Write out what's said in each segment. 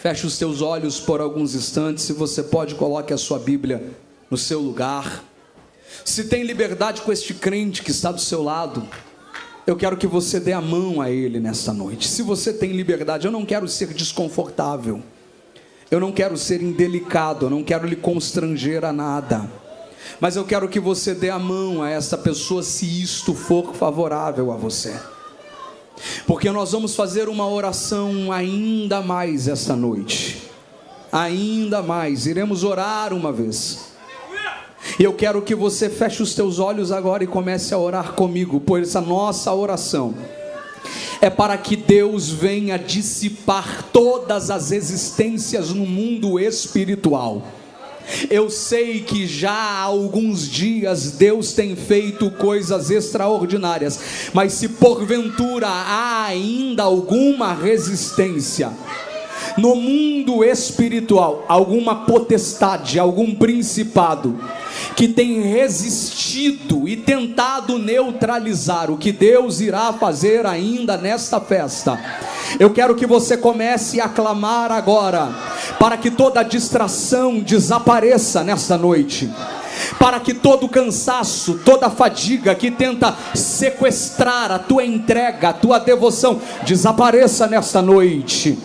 Feche os teus olhos por alguns instantes. Se você pode, coloque a sua Bíblia no seu lugar. Se tem liberdade com este crente que está do seu lado, eu quero que você dê a mão a ele nesta noite. Se você tem liberdade, eu não quero ser desconfortável, eu não quero ser indelicado, eu não quero lhe constranger a nada, mas eu quero que você dê a mão a essa pessoa, se isto for favorável a você, porque nós vamos fazer uma oração ainda mais essa noite, ainda mais, iremos orar uma vez. E eu quero que você feche os teus olhos agora e comece a orar comigo, pois a nossa oração é para que Deus venha dissipar todas as existências no mundo espiritual. Eu sei que já há alguns dias Deus tem feito coisas extraordinárias, mas se porventura há ainda alguma resistência no mundo espiritual, alguma potestade, algum principado que tem resistido e tentado neutralizar o que Deus irá fazer ainda nesta festa, eu quero que você comece a clamar agora, para que toda distração desapareça nesta noite, para que todo cansaço, toda fadiga que tenta sequestrar a tua entrega, a tua devoção, desapareça nesta noite.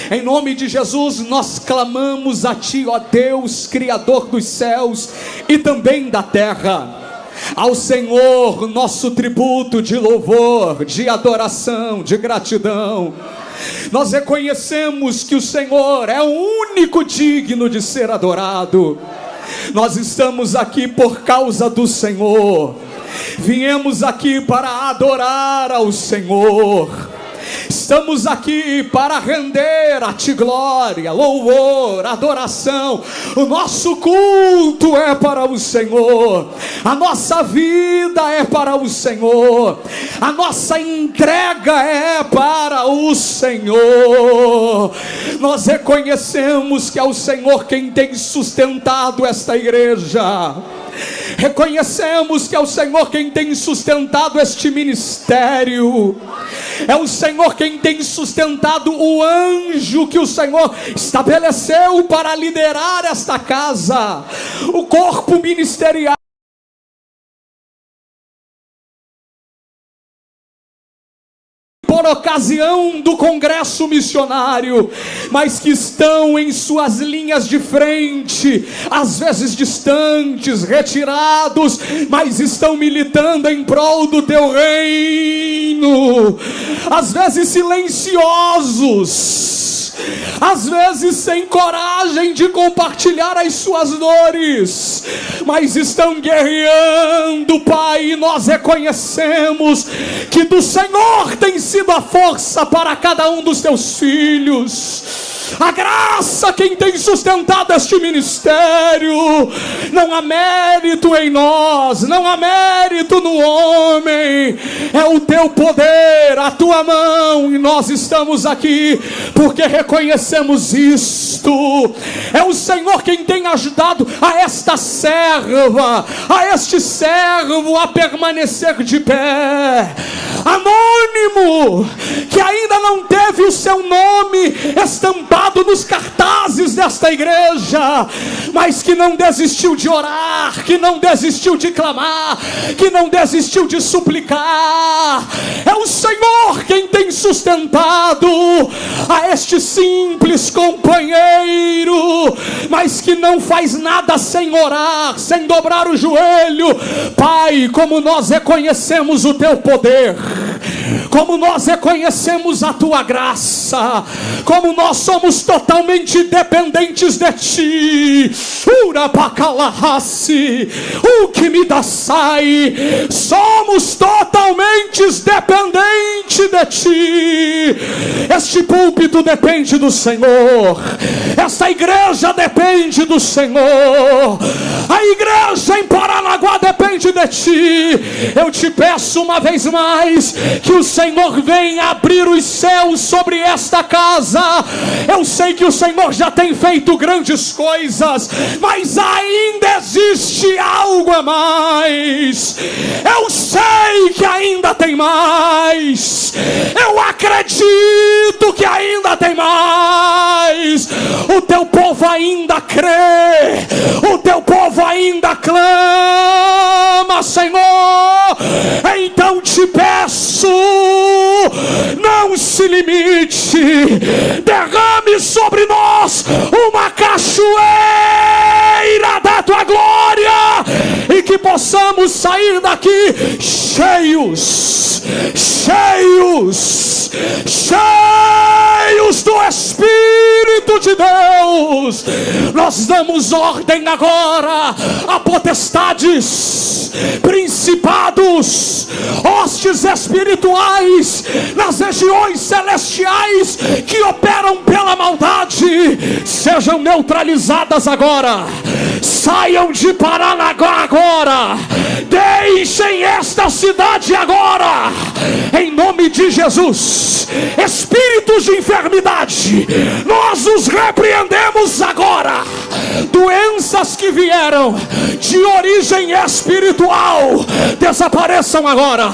Em nome de Jesus nós clamamos a Ti, ó Deus, Criador dos céus e também da terra. Ao Senhor nosso tributo de louvor, de adoração, de gratidão. Nós reconhecemos que o Senhor é o único digno de ser adorado. Nós estamos aqui por causa do Senhor, viemos aqui para adorar ao Senhor, estamos aqui para render a Ti glória, louvor, adoração. O nosso culto é para o Senhor, a nossa vida é para o Senhor, a nossa entrega é para o Senhor. Nós reconhecemos que é o Senhor quem tem sustentado esta igreja, reconhecemos que é o Senhor quem tem sustentado este ministério, é o Senhor quem tem sustentado o anjo que o Senhor estabeleceu para liderar esta casa, o corpo ministerial, por ocasião do congresso missionário, mas que estão em suas linhas de frente, às vezes distantes, retirados, mas estão militando em prol do Teu reino, às vezes silenciosos, às vezes sem coragem de compartilhar as suas dores, mas estão guerreando, Pai. E nós reconhecemos que do Senhor tem sido a força para cada um dos Teus filhos, a graça quem tem sustentado este ministério. Não há mérito em nós, não há mérito no homem, é o Teu poder, a Tua mão, e nós estamos aqui porque reconhecemos isto. É o Senhor quem tem ajudado a esta serva, a este servo a permanecer de pé, anônimo, que ainda não teve o seu nome estampado nos cartazes desta igreja, mas que não desistiu de orar, que não desistiu de clamar, que não desistiu de suplicar. É o Senhor quem tem sustentado a este simples companheiro, mas que não faz nada sem orar, sem dobrar o joelho. Pai, como nós reconhecemos o Teu poder, como nós reconhecemos a Tua graça, como nós somos totalmente dependentes de Ti. Urabacalahasse, o que me dá sai, somos totalmente dependentes de Ti. Este púlpito depende do Senhor, esta igreja depende do Senhor, a igreja em Paranaguá depende de Ti. Eu Te peço uma vez mais que o Senhor venha abrir os céus sobre esta casa. Eu sei que o Senhor já tem feito grandes coisas, mas ainda existe algo a mais. Eu sei que ainda tem mais, eu acredito que ainda tem mais. o teu povo ainda crê, o teu povo ainda clama, Senhor. Então te peço, não se limite, derrame sobre nós uma cachoeira da tua glória, e que possamos sair daqui cheios do Espírito de Deus. Nós damos ordem agora a potestades, principados, hostes espirituais nas regiões celestiais que operam pela maldade, sejam neutralizadas agora. Saiam de Paranaguá agora, deixem esta cidade agora, em nome de Jesus. Espíritos de enfermidade, nós os repreendemos agora. Doenças que vieram de origem espiritual, desapareçam agora,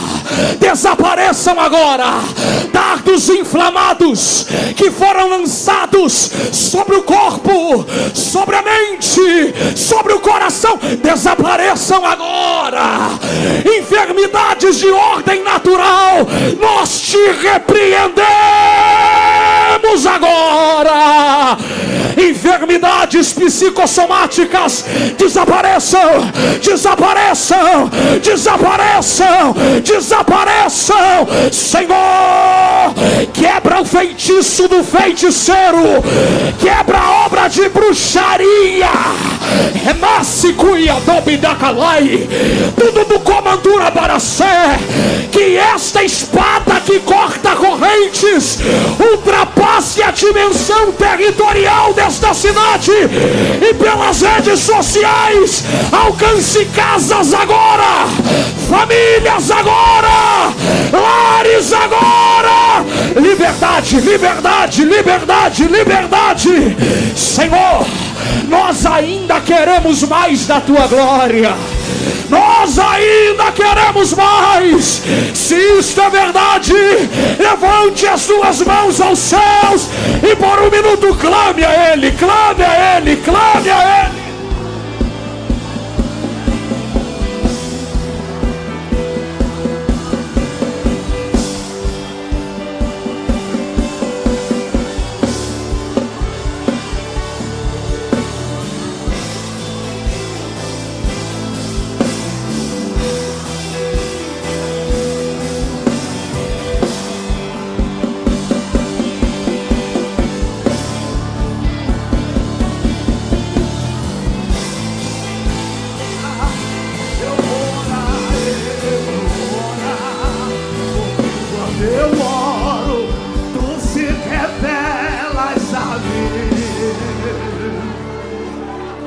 desapareçam agora. Dardos inflamados que foram lançados sobre o corpo, sobre a mente, sobre o coração, desapareçam agora. Enfermidades de ordem natural, nós te repreendemos agora. Enfermidades psicossomáticas, desapareçam, desapareçam, desapareçam, desapareçam. Senhor, quebra o feitiço do feiticeiro, quebra a obra de bruxaria, tudo do comandura para ser, que esta espada que corta correntes ultrapasse a dimensão territorial desta cidade, e pelas redes sociais alcance casas agora, famílias agora, lares agora. Liberdade, liberdade, liberdade, liberdade. Senhor, nós ainda queremos mais da tua glória, nós ainda queremos mais. Se isto é verdade, levante as tuas mãos aos céus e por um minuto clame a Ele, clame a Ele, clame a Ele.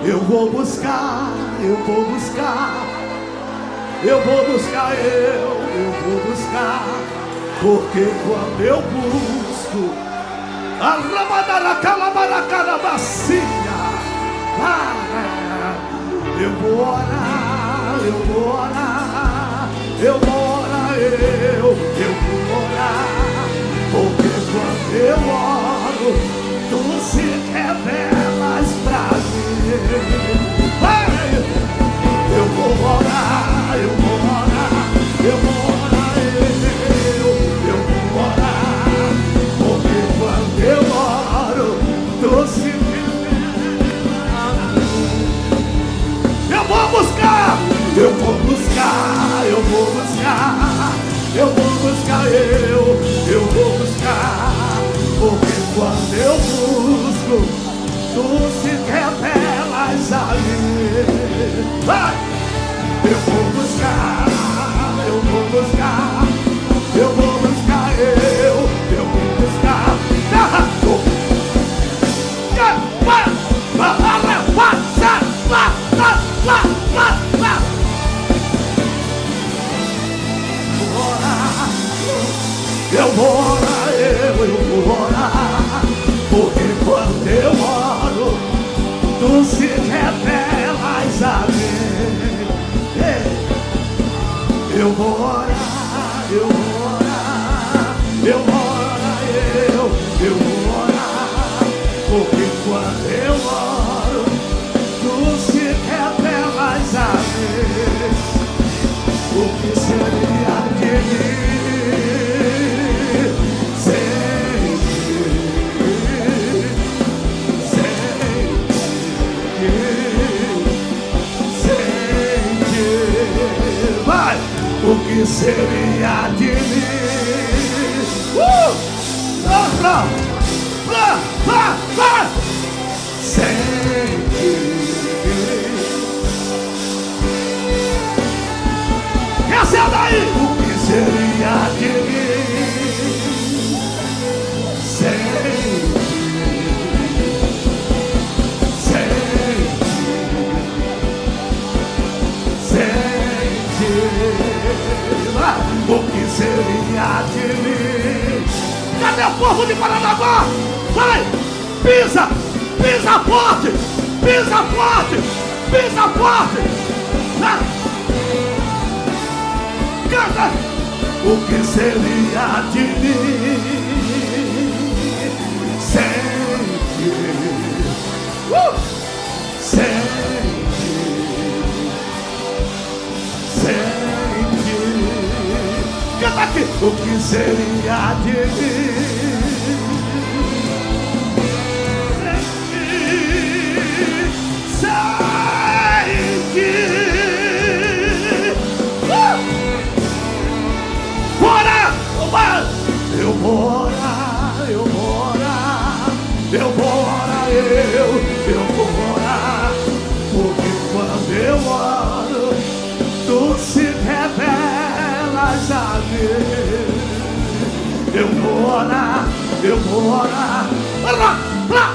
Eu vou buscar, eu vou buscar, eu vou buscar, eu vou buscar, porque quando eu busco, a eu vou orar, eu vou orar, eu vou orar, eu vou orar, porque quando eu oro, tu se revelas pra mim. Eu vou orar, eu vou orar, eu vou orar, eu vou orar, porque quando eu oro, tu se revela. Eu vou buscar, eu vou buscar, eu vou buscar, eu vou buscar, eu vou buscar, porque quando eu busco, tu se revelas a mim. Vai! Eu vou buscar, eu vou buscar, eu vou buscar, eu vou buscar. Eu vou orar, eu vou orar, porque quando eu oro, tu se revelas a mim. Eu vou orar, eu vou orar, eu vou orar, eu vou orar, porque quando eu oro, tu se revelas a mim. O que seria de mim sem ti? Vai! O que seria de mim? Sem ti. Essa é daí! O que seria de mim? Sem ti. O que seria de mim? Cadê o povo de Paranaguá? Vai! Pisa! Pisa forte! Pisa forte! Pisa forte! Canta! O que seria de mim sem ti? Sem ti. Sem ti. Canta aqui! O que seria de mim? Eu vou orar, eu vou orar, eu vou orar, eu vou orar, porque quando eu oro, tu se revelas a mim. Eu vou orar, eu vou orar, lá, lá, lá,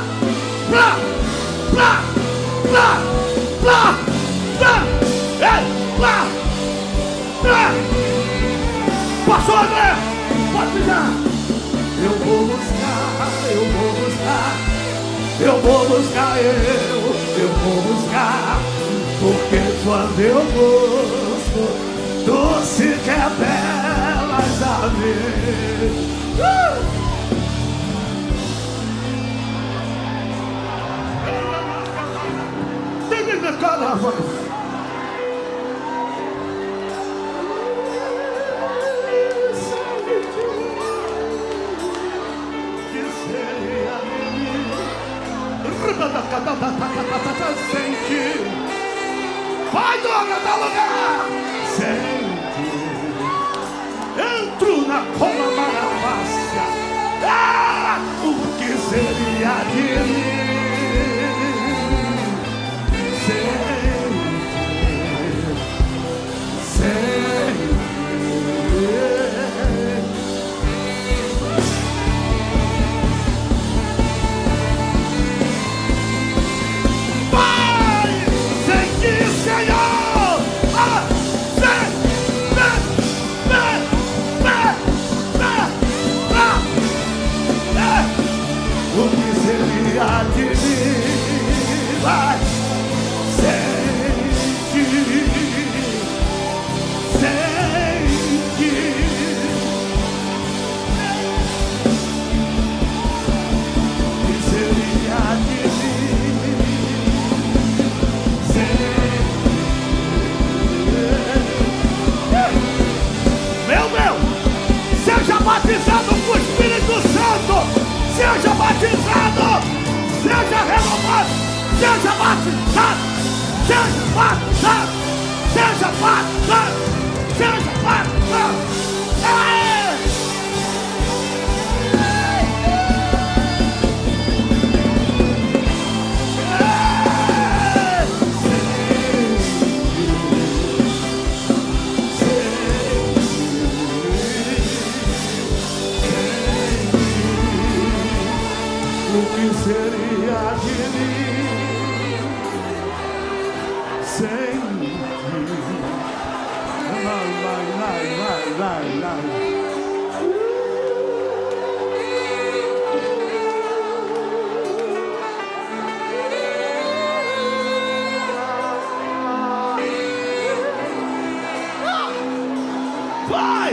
lá, lá, lá, lá, lá, lá. Pastor André! Pode já! Eu vou buscar, eu vou buscar, eu vou buscar, eu vou buscar, porque quando eu busco, tu se revelas a mim. Tem que cantar a voz. Sem ti. Vai, dona, dá lugar. Sem ti. Entro na cola maravilhosa. O que seria de mim sem ti? Sem ti. O que seria de mim? Vai! Sem ti, sem ti. O que seria de mim? Sem ti. Meu Deus! Seja batizado com o Espírito Santo! Seja batizado, seja renovado, seja batizado, seja batizado, seja batizado, seja batizado. O que seria de mim sem ti? Vai!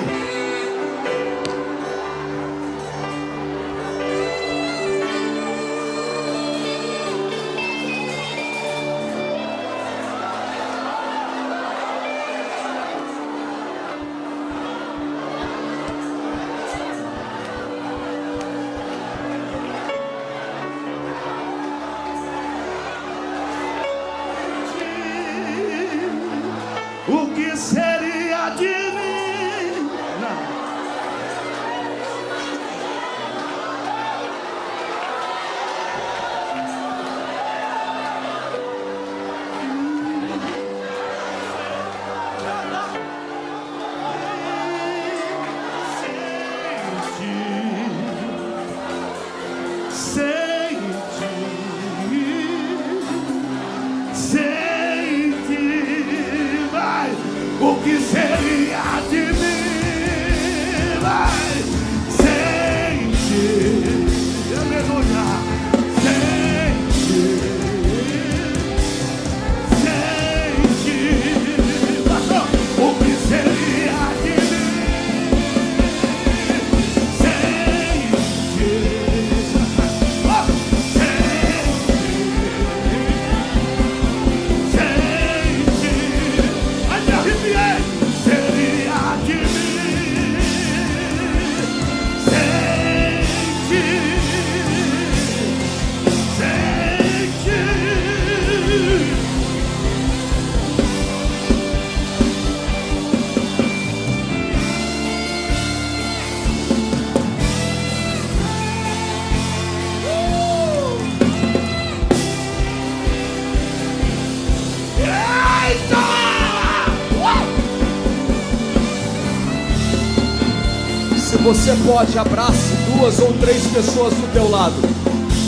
você pode, abrace 2 ou 3 pessoas do teu lado.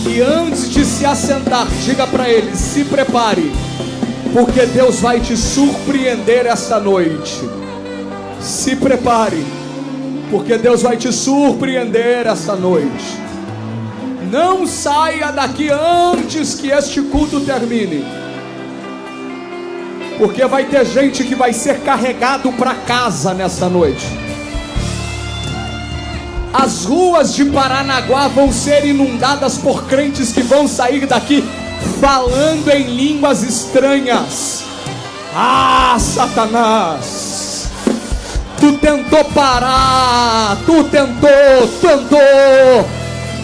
E antes de se assentar, diga para eles: se prepare, porque Deus vai te surpreender esta noite. Se prepare, porque Deus vai te surpreender esta noite. Não saia daqui antes que este culto termine, porque vai ter gente que vai ser carregado para casa nesta noite. As ruas de Paranaguá vão ser inundadas por crentes que vão sair daqui falando em línguas estranhas. Ah, Satanás, tu tentou parar, tu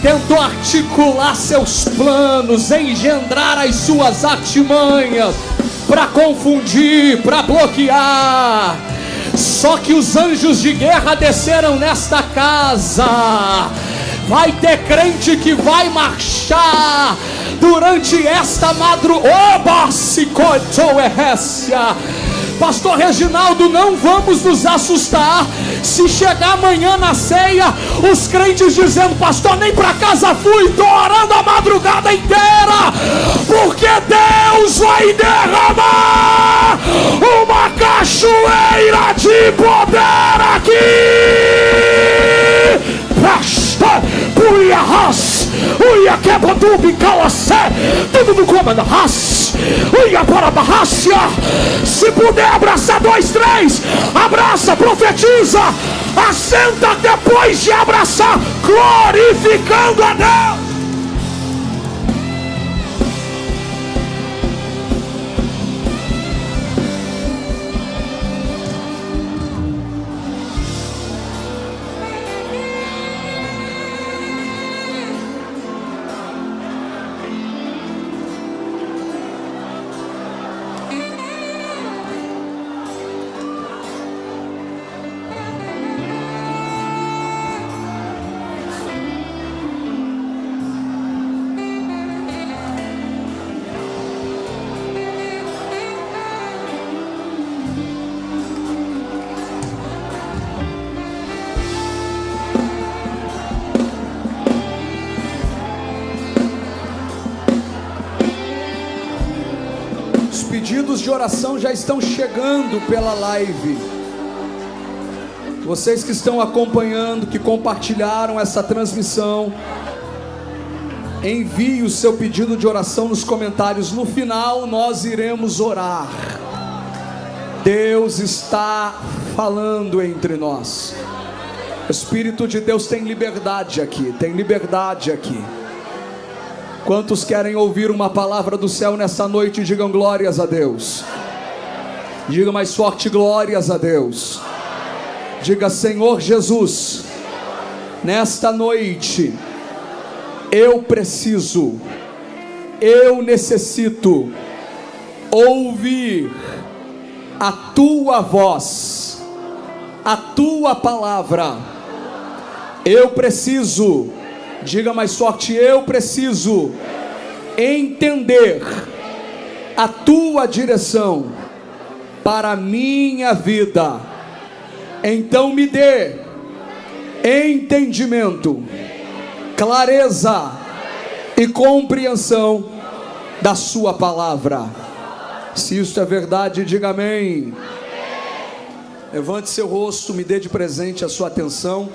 tentou articular seus planos, engendrar as suas artimanhas para confundir, para bloquear. Só que os anjos de guerra desceram nesta casa. Vai ter crente que vai marchar durante esta madrugada. Pastor Reginaldo, não vamos nos assustar se chegar amanhã na ceia os crentes dizendo: pastor, nem para casa fui, estou orando a madrugada inteira, porque Deus vai derramar uma cachoeira de poder aqui. Uia ras, uia quebra do bicalacé, tudo no comando ras, uia para barrácia. Se puder abraçar 2, 3, abraça, profetiza, assenta depois de abraçar, glorificando a Deus. Pedidos de oração já estão chegando pela live. Vocês que estão acompanhando, que compartilharam essa transmissão, envie o seu pedido de oração nos comentários. No final nós iremos orar. Deus está falando entre nós. O Espírito de Deus tem liberdade aqui, tem liberdade aqui. Quantos querem ouvir uma palavra do céu nessa noite? Digam glórias a Deus. Diga mais forte: glórias a Deus. Diga: Senhor Jesus, nesta noite eu necessito ouvir a tua voz, a tua palavra. Eu preciso, diga mais forte, eu preciso entender a tua direção para a minha vida. Então me dê entendimento, clareza e compreensão da sua palavra. Se isso é verdade, diga amém. Levante seu rosto, me dê de presente a sua atenção.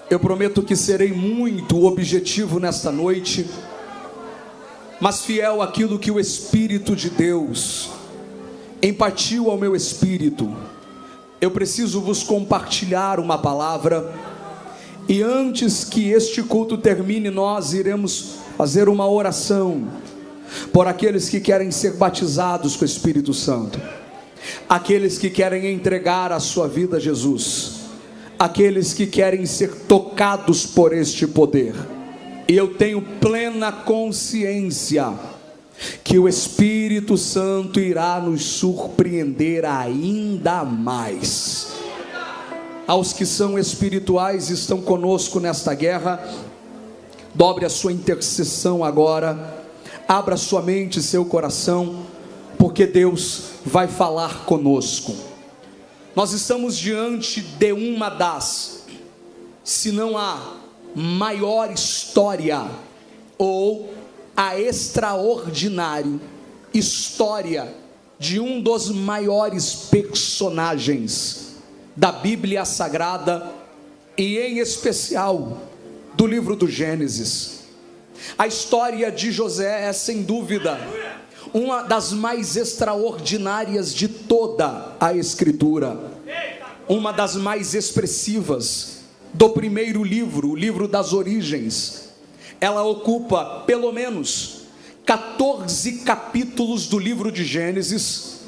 Eu prometo que serei muito objetivo nesta noite, mas fiel àquilo que o Espírito de Deus impartiu ao meu espírito. Eu preciso vos compartilhar uma palavra, e antes que este culto termine, nós iremos fazer uma oração por aqueles que querem ser batizados com o Espírito Santo, aqueles que querem entregar a sua vida a Jesus, aqueles que querem ser tocados por este poder. E eu tenho plena consciência que o Espírito Santo irá nos surpreender ainda mais. Aos que são espirituais e estão conosco nesta guerra, dobre a sua intercessão agora, abra sua mente e seu coração, porque Deus vai falar conosco. Nós estamos diante de uma das se não a maior história ou a extraordinária história de um dos maiores personagens da Bíblia Sagrada e em especial do livro do Gênesis. A história de José é sem dúvida uma das mais extraordinárias de toda a Escritura, uma das mais expressivas do primeiro livro, o livro das origens. Ela ocupa pelo menos 14 capítulos do livro de Gênesis,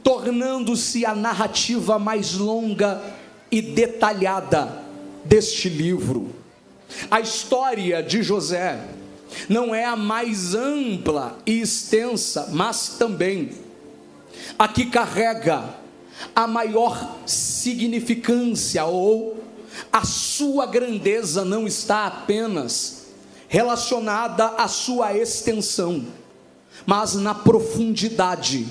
tornando-se a narrativa mais longa e detalhada deste livro. A história de José não é a mais ampla e extensa, mas também a que carrega a maior significância, ou a sua grandeza não está apenas relacionada à sua extensão, mas na profundidade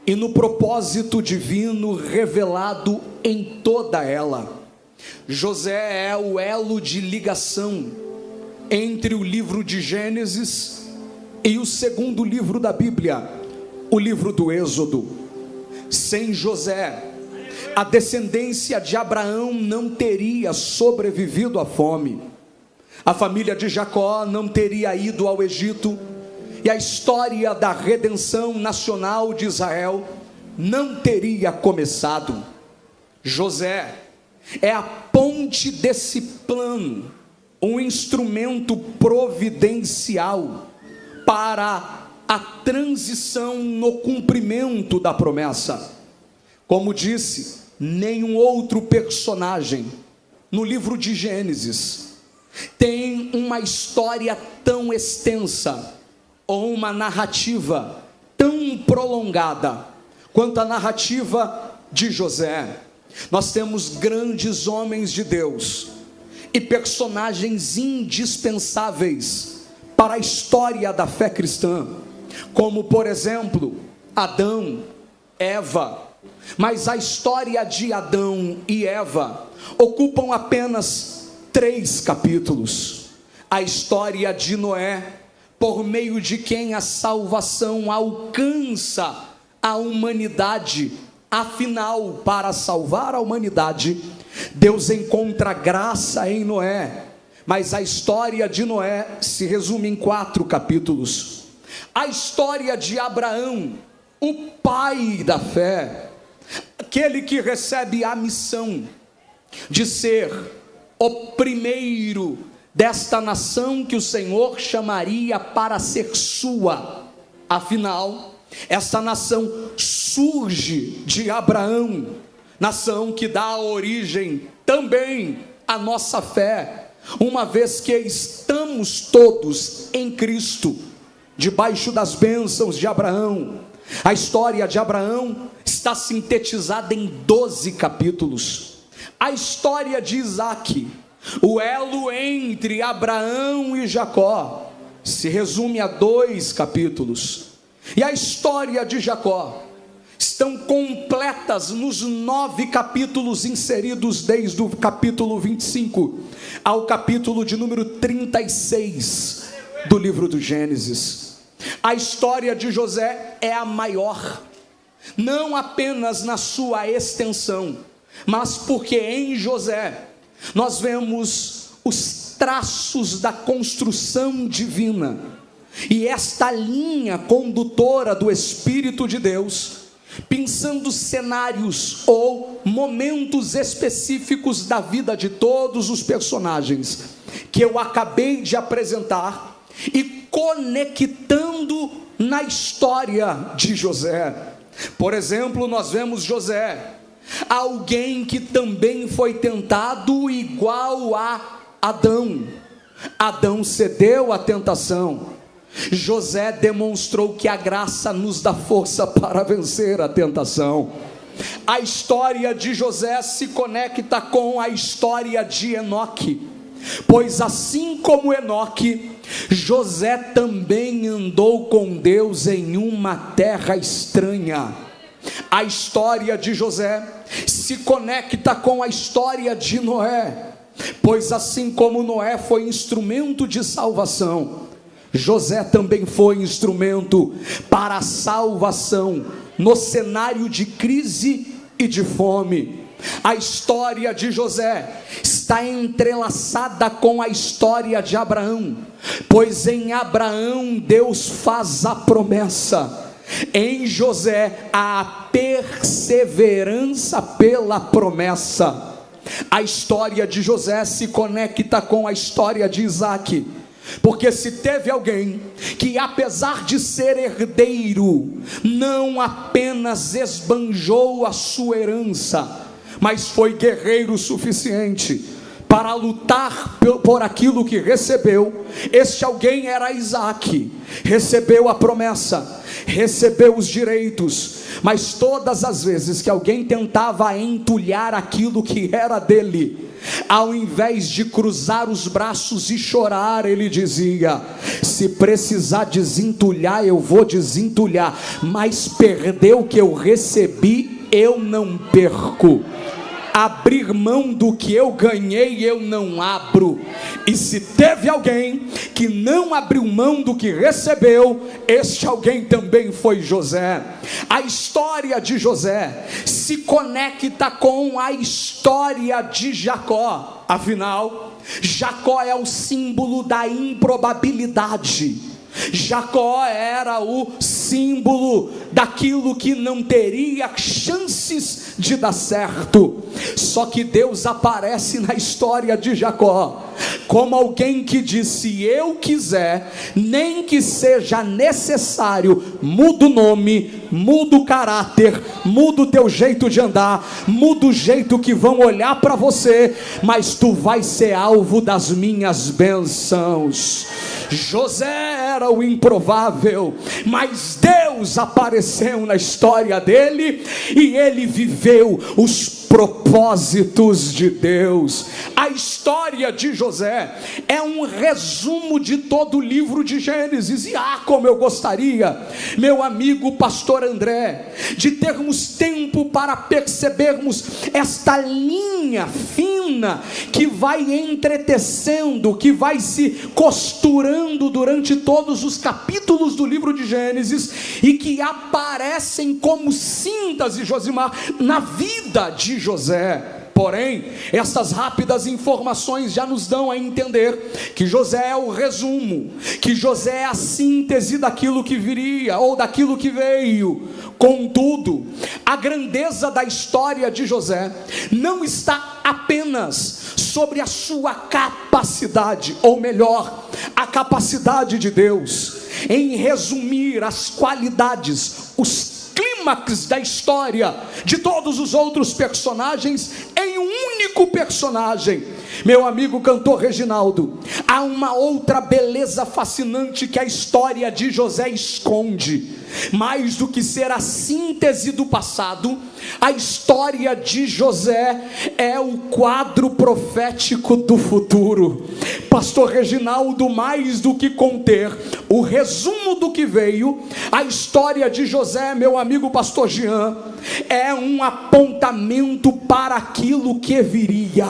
e no propósito divino revelado em toda ela. José é o elo de ligação entre o livro de Gênesis e o segundo livro da Bíblia, o livro do Êxodo. Sem José, a descendência de Abraão não teria sobrevivido à fome, a família de Jacó não teria ido ao Egito, e a história da redenção nacional de Israel não teria começado. José é a ponte desse plano, um instrumento providencial para a transição no cumprimento da promessa. Como disse, nenhum outro personagem no livro de Gênesis tem uma história tão extensa ou uma narrativa tão prolongada quanto a narrativa de José. Nós temos grandes homens de Deus e personagens indispensáveis para a história da fé cristã, como por exemplo Adão, Eva. Mas a história de Adão e Eva ocupam apenas 3 capítulos. A história de Noé, por meio de quem a salvação alcança a humanidade. Afinal, para salvar a humanidade, Deus encontra graça em Noé, mas a história de Noé se resume em 4 capítulos. A história de Abraão, o pai da fé, aquele que recebe a missão de ser o primeiro desta nação que o Senhor chamaria para ser sua. Afinal, esta nação surge de Abraão, nação que dá origem também à nossa fé, uma vez que estamos todos em Cristo, debaixo das bênçãos de Abraão. A história de Abraão está sintetizada em 12 capítulos. A história de Isaque, o elo entre Abraão e Jacó, se resume a 2 capítulos. E a história de Jacó estão completas nos 9 capítulos inseridos desde o capítulo 25 ao capítulo de número 36 do livro do Gênesis. A história de José é a maior, não apenas na sua extensão, mas porque em José nós vemos os traços da construção divina, e esta linha condutora do Espírito de Deus, pensando cenários ou momentos específicos da vida de todos os personagens que eu acabei de apresentar, e conectando na história de José. Por exemplo, nós vemos José, alguém que também foi tentado igual a Adão. Adão cedeu à tentação, José demonstrou que a graça nos dá força para vencer a tentação. A história de José se conecta com a história de Enoque, pois assim como Enoque, José também andou com Deus em uma terra estranha. A história de José se conecta com a história de Noé, Pois assim como Noé foi instrumento de salvação, José também foi instrumento para a salvação no cenário de crise e de fome. A história de José está entrelaçada com a história de Abraão, pois em Abraão Deus faz a promessa, em José há perseverança pela promessa. A história de José se conecta com a história de Isaac, porque se teve alguém que, apesar de ser herdeiro, não apenas esbanjou a sua herança, mas foi guerreiro suficiente para lutar por aquilo que recebeu, este alguém era Isaac. Recebeu a promessa, recebeu os direitos, mas todas as vezes que alguém tentava entulhar aquilo que era dele, ao invés de cruzar os braços e chorar, ele dizia: se precisar desentulhar, eu vou desentulhar, mas perder o que eu recebi, eu não perco. Abrir mão do que eu ganhei, eu não abro. E se teve alguém que não abriu mão do que recebeu, este alguém também foi José. A história de José se conecta com a história de Jacó. Afinal, Jacó é o símbolo da improbabilidade. Jacó era o símbolo daquilo que não teria chances de dar certo. Só que Deus aparece na história de Jacó como alguém que disse: se eu quiser, nem que seja necessário, muda o nome, muda o caráter, muda o teu jeito de andar, muda o jeito que vão olhar para você, mas tu vai ser alvo das minhas bênçãos. José era o improvável, mas Deus apareceu na história dele e ele viveu os propósitos de Deus. A história de José é um resumo de todo o livro de Gênesis. E como eu gostaria, meu amigo pastor André, de termos tempo para percebermos esta linha fina que vai entretecendo, que vai se costurando durante todos os capítulos do livro de Gênesis e que aparecem como síntese, Josimar, na vida de José. Porém, estas rápidas informações já nos dão a entender que José é o resumo, que José é a síntese daquilo que viria ou daquilo que veio. Contudo, a grandeza da história de José não está apenas sobre a sua capacidade, ou melhor, a capacidade de Deus em resumir as qualidades, os clímax da história de todos os outros personagens em um único personagem. Meu amigo cantor Reginaldo, há uma outra beleza fascinante que a história de José esconde. Mais do que ser a síntese do passado, a história de José é o quadro profético do futuro. Pastor Reginaldo, mais do que conter o resumo do que veio, a história de José, meu amigo pastor Jean, é um apontamento para aquilo que viria.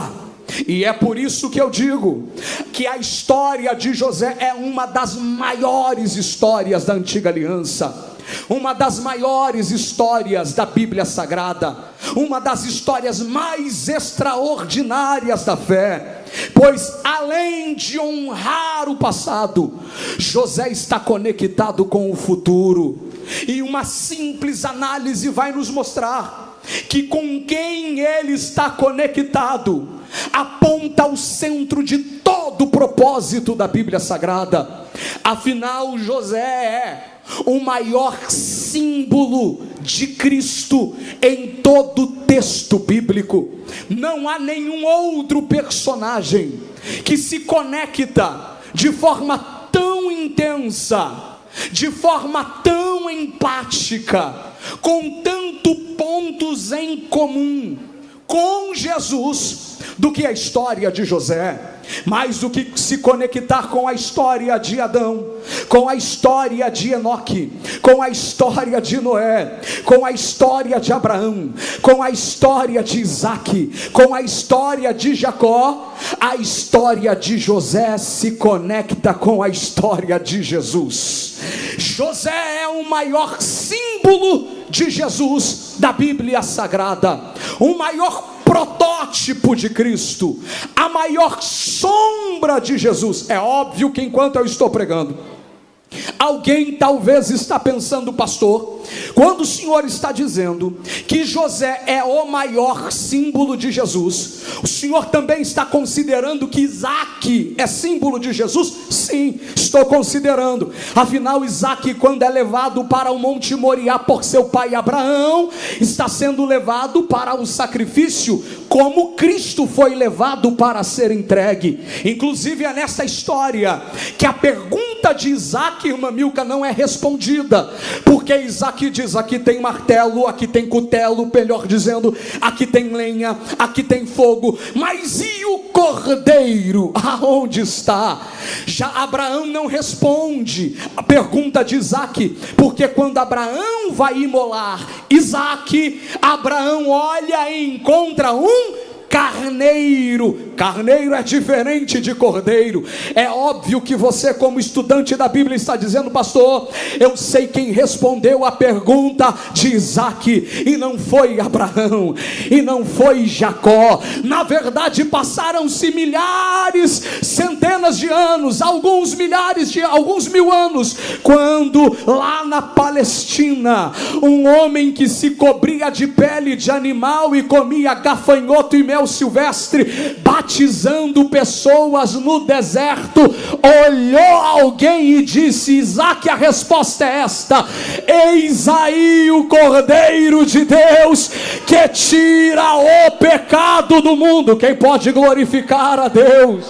E é por isso que eu digo que a história de José é uma das maiores histórias da antiga aliança, uma das maiores histórias da Bíblia Sagrada, uma das histórias mais extraordinárias da fé, pois além de honrar o passado, José está conectado com o futuro. E uma simples análise vai nos mostrar que com quem ele está conectado aponta ao centro de todo o propósito da Bíblia Sagrada. Afinal, José é o maior símbolo de Cristo em todo o texto bíblico. Não há nenhum outro personagem que se conecta de forma tão intensa, de forma tão empática, com tantos pontos em comum, com Jesus do que a história de José, mais do que se conectar com a história de Adão, com a história de Enoque, com a história de Noé, com a história de Abraão, com a história de Isaque, com a história de Jacó. A história de José se conecta com a história de Jesus. José é o maior símbolo de Jesus da Bíblia Sagrada, o maior protótipo de Cristo, a maior sombra de Jesus. É óbvio que enquanto eu estou pregando, alguém talvez está pensando: pastor, quando o senhor está dizendo que José é o maior símbolo de Jesus, o senhor também está considerando que Isaque é símbolo de Jesus? Sim, estou considerando. Afinal, Isaque, quando é levado para o Monte Moriá por seu pai Abraão, está sendo levado para o sacrifício, como Cristo foi levado para ser entregue. Inclusive é nessa história que a pergunta de Isaque, irmã Milka, não é respondida, porque Isaque diz: aqui tem martelo, aqui tem cutelo, melhor dizendo, aqui tem lenha, aqui tem fogo, mas e o cordeiro? Aonde está? Já Abraão não responde a pergunta de Isaque, porque quando Abraão vai imolar Isaque, Abraão olha e encontra um carneiro. Carneiro é diferente de cordeiro. É óbvio que você, como estudante da Bíblia, está dizendo: pastor, eu sei quem respondeu a pergunta de Isaque, e não foi Abraão, e não foi Jacó. Na verdade, passaram-se milhares, centenas de anos, alguns mil anos, quando lá na Palestina, um homem que se cobria de pele de animal e comia gafanhoto e mel silvestre, batizando pessoas no deserto, olhou alguém e disse: Isaque, a resposta é esta: eis aí o Cordeiro de Deus que tira o pecado do mundo. Quem pode glorificar a Deus?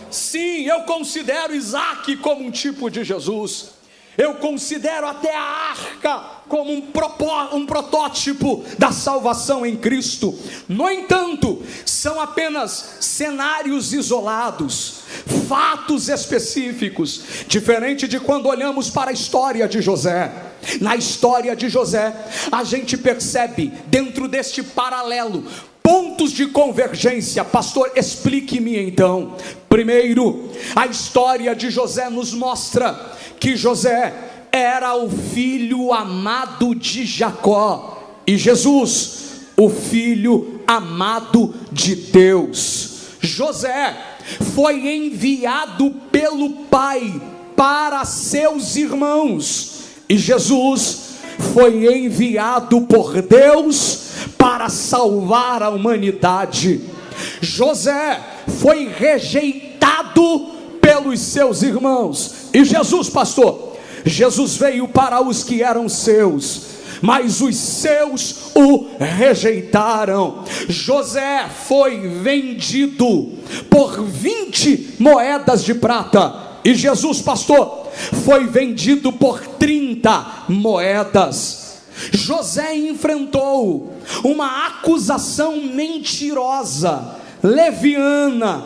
Sim, eu considero Isaque como um tipo de Jesus. Eu considero até a arca como um protótipo da salvação em Cristo. No entanto, são apenas cenários isolados, fatos específicos, diferente de quando olhamos para a história de José. Na história de José, a gente percebe, dentro deste paralelo, pontos de convergência. Pastor, explique-me então. Primeiro, a história de José nos mostra que José era o filho amado de Jacó, e Jesus, o filho amado de Deus. José foi enviado pelo pai para seus irmãos, e Jesus foi enviado por Deus para salvar a humanidade. José foi rejeitado pelos seus irmãos, e Jesus, pastor, Jesus veio para os que eram seus, mas os seus o rejeitaram. José foi vendido por 20 moedas de prata, e Jesus, pastor, foi vendido por 30 moedas. José enfrentou uma acusação mentirosa, leviana,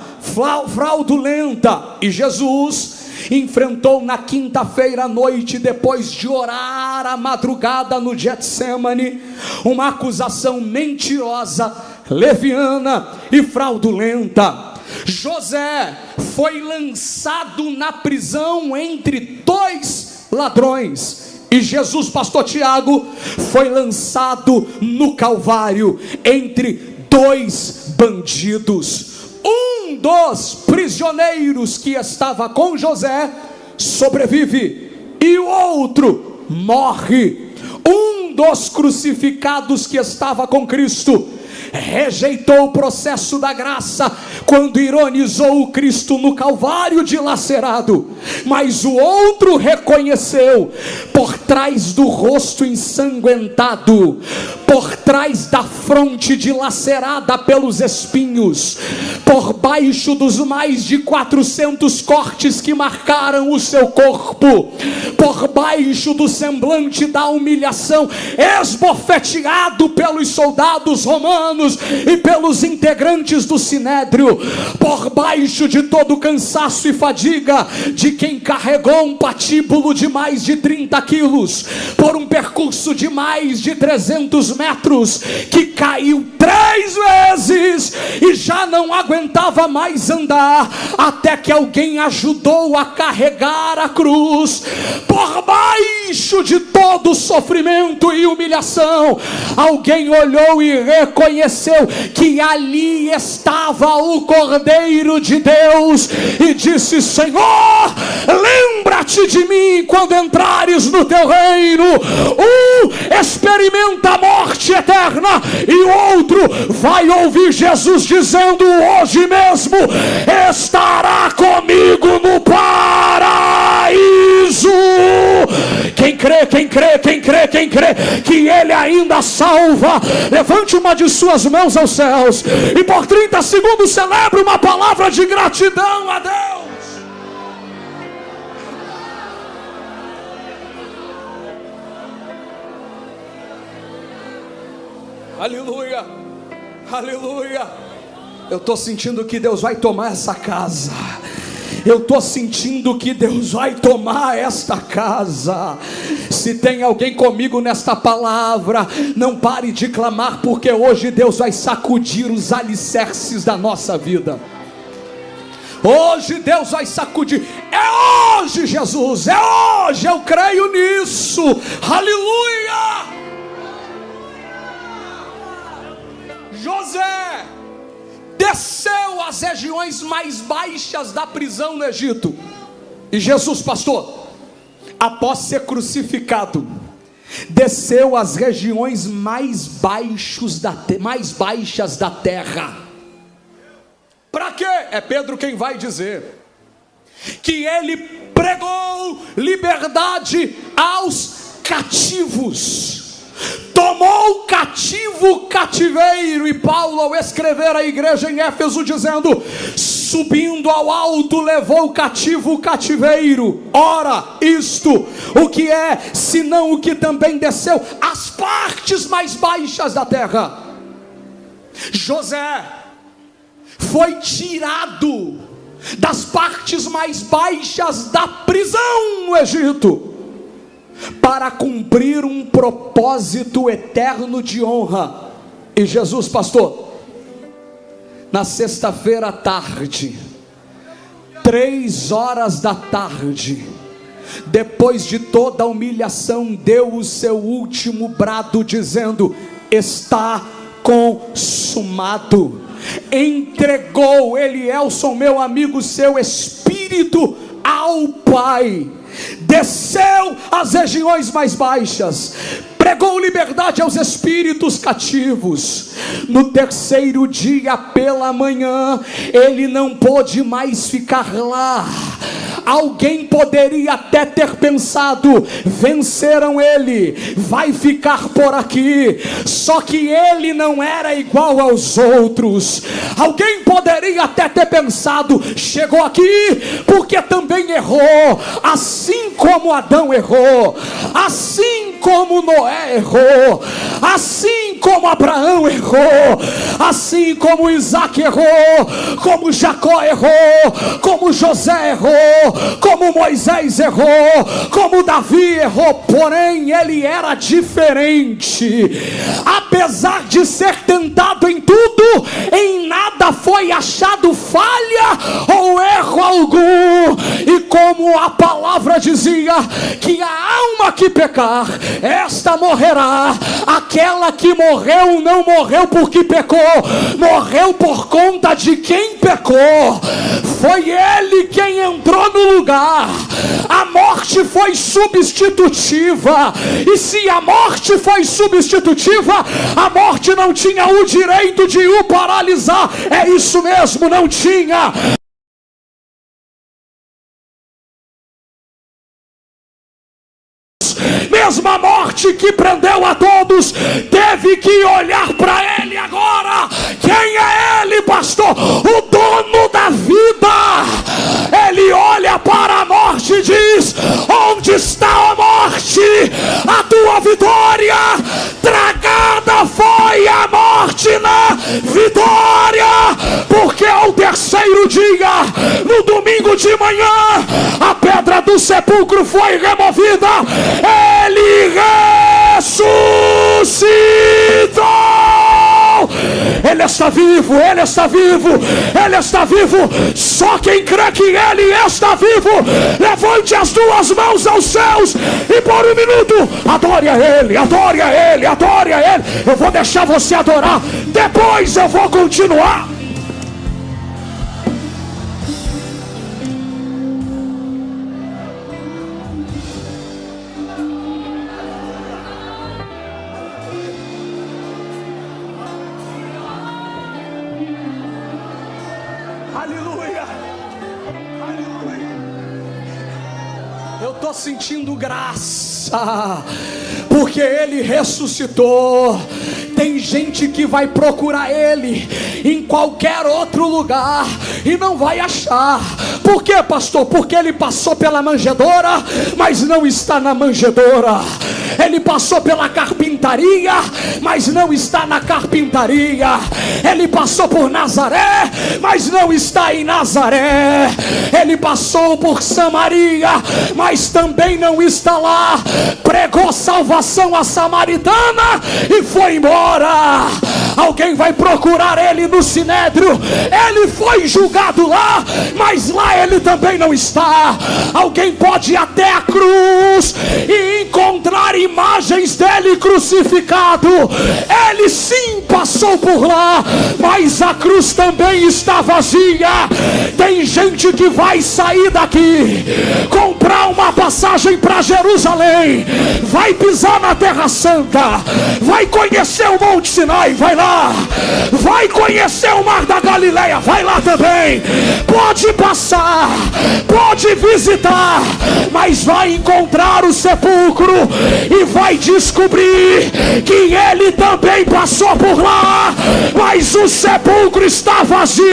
fraudulenta, e Jesus enfrentou na quinta-feira à noite, depois de orar a madrugada no Getsemane, uma acusação mentirosa, leviana e fraudulenta. José foi lançado na prisão entre 2 ladrões, e Jesus, pastor Tiago, foi lançado no Calvário entre 2 bandidos. Um dos prisioneiros que estava com José sobrevive, e o outro morre. Um dos crucificados que estava com Cristo rejeitou o processo da graça quando ironizou o Cristo no Calvário dilacerado, mas o outro reconheceu por trás do rosto ensanguentado, por trás da fronte dilacerada pelos espinhos, por baixo dos mais de 400 cortes que marcaram o seu corpo, por baixo do semblante da humilhação, esbofeteado pelos soldados romanos e pelos integrantes do Sinédrio, por baixo de todo o cansaço e fadiga de quem carregou um patíbulo de mais de 30 quilos, por um percurso de mais de 300 metros, que caiu 3 vezes e já não aguentava mais andar, até que alguém ajudou a carregar a cruz. Por baixo de todo sofrimento e humilhação, alguém olhou e reconheceu que ali estava o Cordeiro de Deus e disse: Senhor, lembra-te de mim quando entrares no teu reino. Experimenta a morte eterna, e o outro vai ouvir Jesus dizendo: hoje mesmo estará comigo no paraíso. Quem crê, quem crê, quem crê, quem crê que Ele ainda salva, levante uma de suas mãos aos céus e por 30 segundos celebre uma palavra de gratidão a Deus. Aleluia, aleluia. Eu estou sentindo que Deus vai tomar essa casa. Eu estou sentindo que Deus vai tomar esta casa. Se tem alguém comigo nesta palavra, não pare de clamar, porque hoje Deus vai sacudir os alicerces da nossa vida. Hoje Deus vai sacudir. É hoje, Jesus, é hoje. Eu creio nisso. Aleluia. José desceu às regiões mais baixas da prisão no Egito. E Jesus, pastor, após ser crucificado, desceu às regiões mais baixas da terra. Para quê? É Pedro quem vai dizer que ele pregou liberdade aos cativos, tomou cativo o cativeiro. E Paulo, ao escrever à igreja em Éfeso, dizendo: subindo ao alto, levou cativo o cativeiro. Ora, isto o que é, senão o que também desceu às partes mais baixas da terra? José foi tirado das partes mais baixas da prisão no Egito, para cumprir um propósito eterno de honra. E Jesus, pastor, na sexta-feira à tarde, 3 horas da tarde, depois de toda a humilhação, deu o seu último brado, dizendo: está consumado. Entregou, Elielson, meu amigo, seu espírito ao Pai. Desceu às regiões mais baixas, pregou liberdade aos espíritos cativos. No 3º dia pela manhã, ele não pôde mais ficar lá. Alguém poderia até ter pensado: venceram ele, vai ficar por aqui. Só que ele não era igual aos outros. Alguém poderia até ter pensado: chegou aqui porque também errou, assim como Adão errou, assim como Noé errou, assim como Abraão errou, assim como Isaac errou, como Jacó errou, como José errou, como Moisés errou, como Davi errou. Porém ele era diferente. Apesar de ser tentado em tudo, em nada foi achado falha ou erro algum. E como a palavra dizia que a alma que pecar, esta morrerá. Aquela que morreu não morreu porque pecou, morreu por conta de quem pecou. Foi ele quem entrou no lugar. A morte morte foi substitutiva. E se a morte foi substitutiva, a morte não tinha o direito de o paralisar. É isso mesmo, não tinha. Mesmo a morte que prendeu a todos teve que olhar para ele agora. Quem é ele, pastor? O dono da vida. Ele olha para a morte e diz: onde está a morte? A tua vitória. Tragada foi a morte na vitória. Porque ao terceiro dia, no domingo de manhã, a pedra do sepulcro foi removida. Ele ressuscitou. Ele está vivo, ele está vivo, ele está vivo. Só quem crê que ele está vivo, levante as duas mãos aos céus e por um minuto adore a ele, adore a ele, adore a ele. Eu vou deixar você adorar, depois eu vou continuar. Aleluia, aleluia. Eu estou sentindo graça, porque ele ressuscitou. Tem gente que vai procurar ele em qualquer outro lugar e não vai achar. Por quê, pastor? Porque ele passou pela manjedoura, mas não está na manjedoura. Ele passou pela carpintaria, mas não está na carpintaria. Ele passou por Nazaré, mas não está em Nazaré. Ele passou por Samaria, mas também não está lá. Pregou salvação à samaritana e foi embora. Alguém vai procurar ele no Sinédrio. Ele foi julgado lá, mas lá ele também não está. Alguém pode ir até a cruz e encontrar imagens dele crucificado. Ele sim passou por lá, mas a cruz também está vazia. Tem gente que vai sair daqui, comprar uma passagem para Jerusalém, vai pisar na Terra Santa, vai conhecer o Monte Sinai, vai lá. Vai conhecer o Mar da Galileia, vai lá também. Pode passar, pode visitar, mas vai encontrar o sepulcro e vai descobrir que ele também passou por lá, mas o sepulcro está vazio.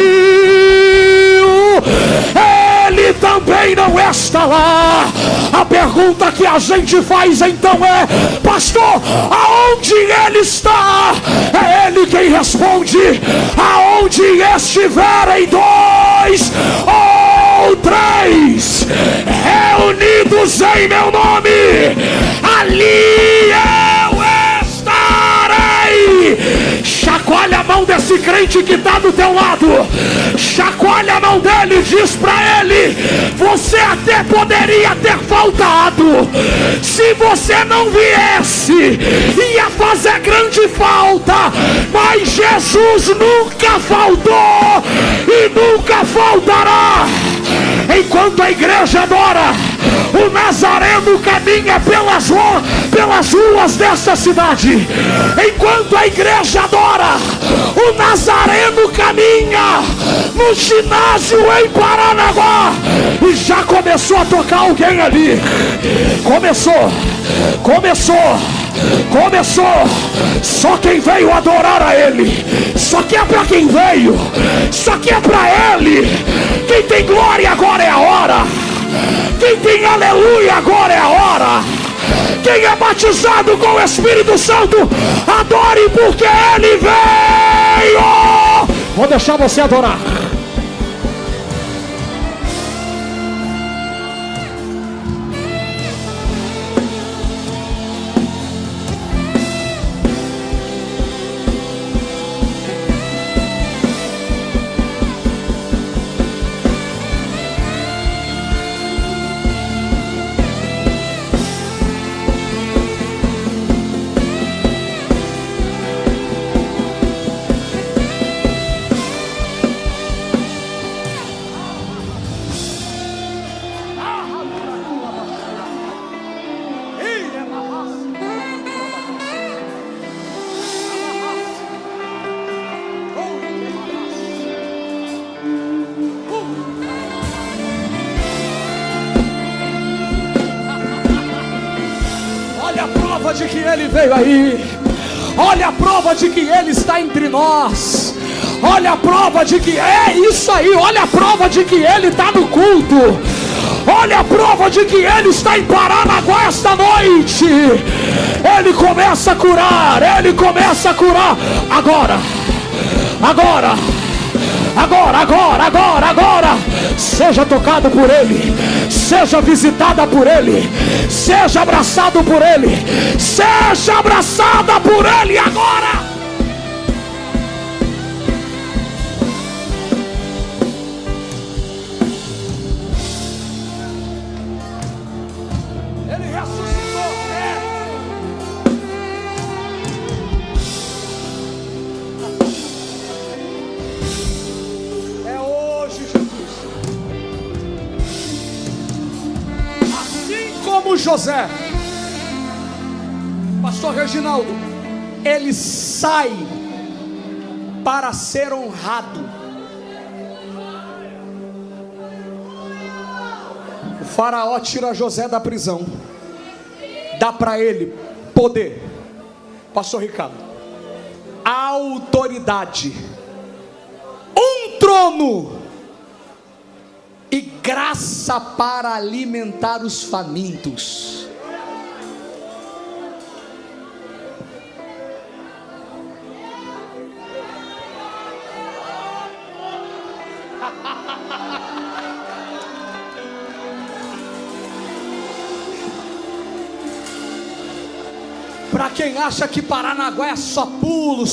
Ele também não está lá. A pergunta que a gente faz então é: pastor, aonde ele está? É ele quem responde. Aonde estiverem dois ou três reunidos em meu nome, ali eu estarei. Chacoalha a mão desse crente que está do teu lado. Chacoalha a mão dele e diz para ele: você até poderia ter faltado. Se você não viesse, ia fazer grande falta. Mas Jesus nunca faltou e nunca faltará. Enquanto a igreja adora, o Nazareno caminha pelas ruas dessa cidade. Enquanto a igreja adora, o Nazareno caminha no ginásio em Paranaguá. E já começou a tocar alguém ali. Começou. Só quem veio adorar a ele. Só que é para quem veio. Só que é para ele. Quem tem glória agora é a hora. Quem tem aleluia agora é a hora. Quem é batizado com o Espírito Santo, adore porque ele veio. Vou deixar você adorar. prova de que Ele veio aí. Olha a prova de que Ele está entre nós. Olha a prova de que é isso aí. Olha a prova de que Ele está no culto. Olha a prova de que Ele está em Paranaguá esta noite. Ele começa a curar. Ele começa a curar. Agora. Seja tocado por Ele. Seja visitada por Ele. Seja abraçado por Ele. Seja abraçada por Ele agora. Ele ressuscitou. É hoje, Jesus. Assim como José, Pastor Reginaldo, ele sai para ser honrado. O faraó tira José da prisão, dá para ele poder, Pastor Ricardo, autoridade, um trono e graça para alimentar os famintos. Para quem acha que Paranaguá é só pulo,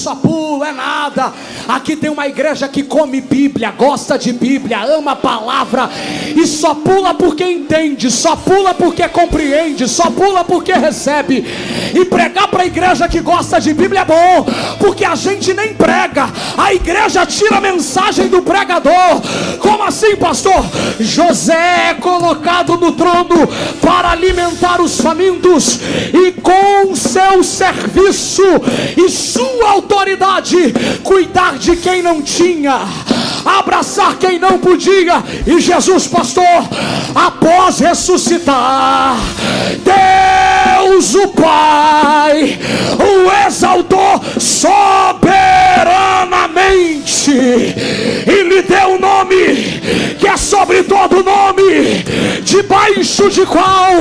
é nada. Aqui tem uma igreja que come Bíblia, gosta de Bíblia, ama a palavra e só pula porque entende, só pula porque compreende, só pula porque recebe. E pregar para a igreja que gosta de Bíblia é bom, porque a gente nem prega, a igreja tira a mensagem do pregador. Como assim, pastor? José é colocado no trono para alimentar os famintos e com seu serviço e sua autoridade cuidar de quem não tinha, abraçar quem não podia. E Jesus, pastor, após ressuscitar, Deus o Pai o exaltou soberanamente e lhe deu um nome que é sobre todo nome, debaixo de qual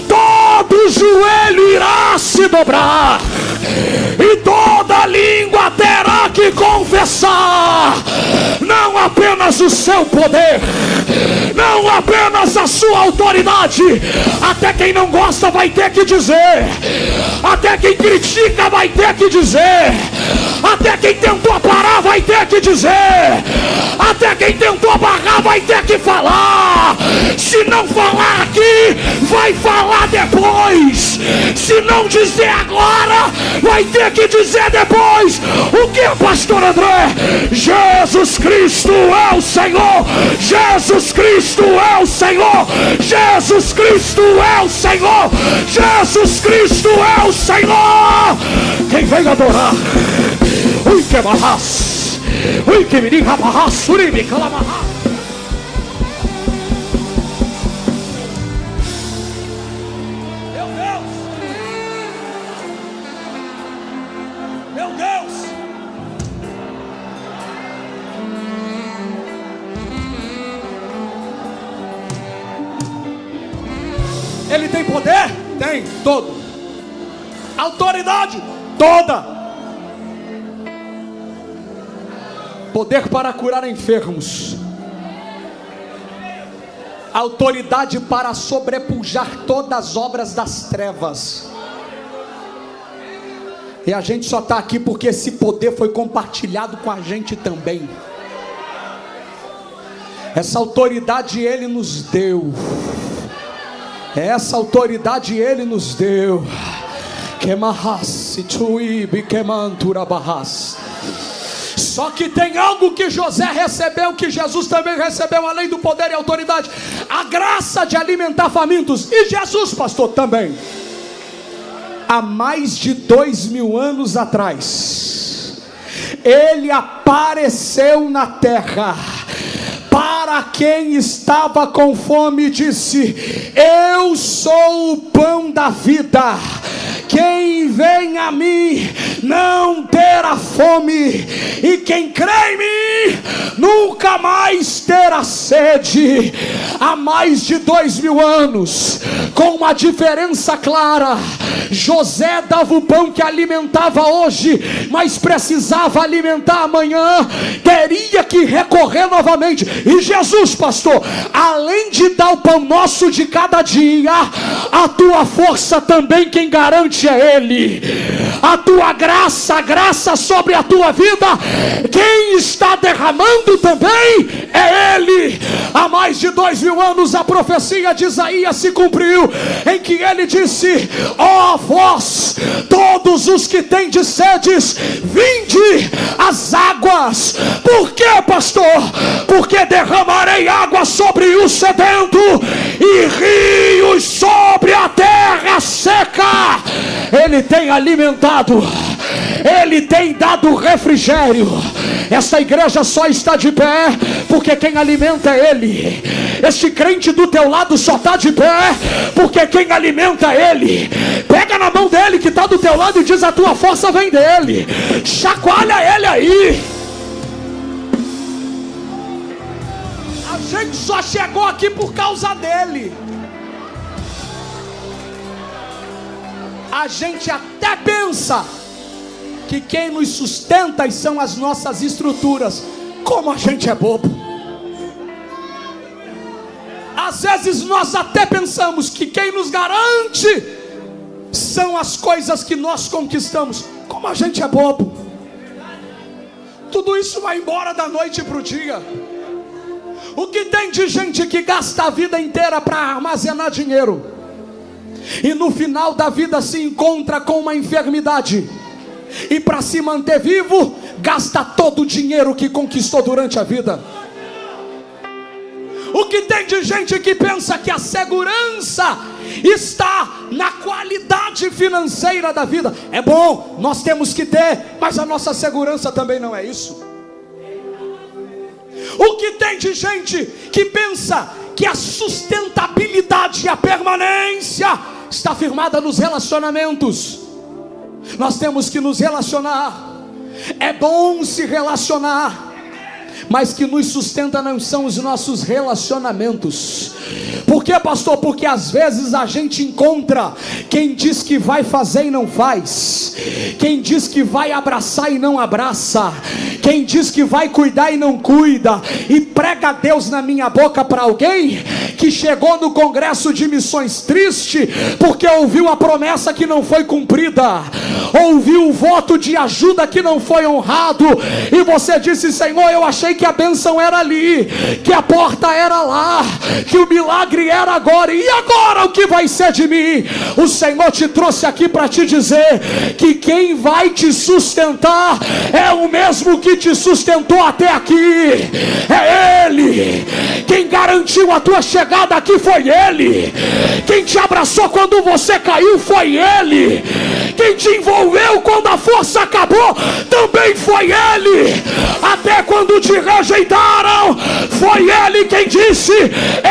todo joelho irá se dobrar e toda língua terá que confessar, não apenas o seu poder, não apenas a sua autoridade. Até quem não gosta vai ter que dizer, até quem critica vai ter que dizer, até quem tentou parar vai ter que dizer, até quem tentou barrar vai ter que falar. Se não falar aqui, vai falar depois. Se não dizer agora, vai ter que dizer depois. O que, pastor André? Jesus Cristo é o Senhor. Jesus Cristo é o Senhor. Jesus Cristo é o Senhor. Jesus Cristo é o Senhor. Quem vem adorar? Ui que barras, ui que me diga barras, surimi calamarra. Meu Deus. Ele tem poder? Tem, todo. Autoridade? Toda. Poder para curar enfermos. Autoridade para sobrepujar todas as obras das trevas. E a gente só está aqui porque esse poder foi compartilhado com a gente também. Essa autoridade Ele nos deu. Essa autoridade Ele nos deu. Só que tem algo que José recebeu, que Jesus também recebeu, além do poder e autoridade: a graça de alimentar famintos. E Jesus, pastor, também. Há mais de 2000 anos atrás, Ele apareceu na terra. Para quem estava com fome, disse: eu sou o pão da vida. quem vem a mim não terá fome, e quem crê em mim nunca mais terá sede. Há mais de 2000 anos, com uma diferença clara, José dava o pão que alimentava hoje, mas precisava alimentar amanhã, teria que recorrer novamente. E Jesus, pastor, além de dar o pão nosso de cada dia, a tua força também quem garante é Ele. A tua graça, a graça sobre a tua vida, quem está derramando também é Ele. Há mais de 2000 anos a profecia de Isaías se cumpriu, em que ele disse: ó vós, todos os que tendes sedes, vinde às águas. Por que, pastor? Porque derramarei água sobre o sedento e rios sobre a terra seca. Ele tem alimentado, Ele tem dado refrigério. Esta igreja só está de pé porque quem alimenta é Ele. Este crente do teu lado só está de pé porque quem alimenta é Ele. Pega na mão dele que está do teu lado e diz: a tua força vem dele. Chacoalha ele aí. A gente só chegou aqui por causa dele. A gente até pensa que quem nos sustenta são as nossas estruturas. Como a gente é bobo. Às vezes nós até pensamos que quem nos garante são as coisas que nós conquistamos. Como a gente é bobo. Tudo isso vai embora da noite para o dia. O que tem de gente que gasta a vida inteira para armazenar dinheiro, e no final da vida se encontra com uma enfermidade, e para se manter vivo gasta todo o dinheiro que conquistou durante a vida. O que tem de gente que pensa que a segurança está na qualidade financeira da vida. É bom, nós temos que ter, mas a nossa segurança também não é isso. O que tem de gente que pensa que a sustentabilidade e a permanência está firmada nos relacionamentos. Nós temos que nos relacionar. É bom se relacionar, mas que nos sustenta não são os nossos relacionamentos. Por quê, pastor? Porque às vezes a gente encontra quem diz que vai fazer e não faz, quem diz que vai abraçar e não abraça, quem diz que vai cuidar e não cuida, e prega Deus na minha boca para alguém que chegou no congresso de missões triste porque ouviu a promessa que não foi cumprida, ouviu o voto de ajuda que não foi honrado, e você disse: Senhor, eu achei que a bênção era ali, que a porta era lá, que o milagre era agora, e agora o que vai ser de mim? O Senhor te trouxe aqui para te dizer que quem vai te sustentar é o mesmo que te sustentou até aqui. É Ele. Quem garantiu a tua chegada aqui foi Ele. Quem te abraçou quando você caiu foi Ele. Quem te envolveu quando a força acabou também foi Ele. Até quando te rejeitaram, foi Ele quem disse: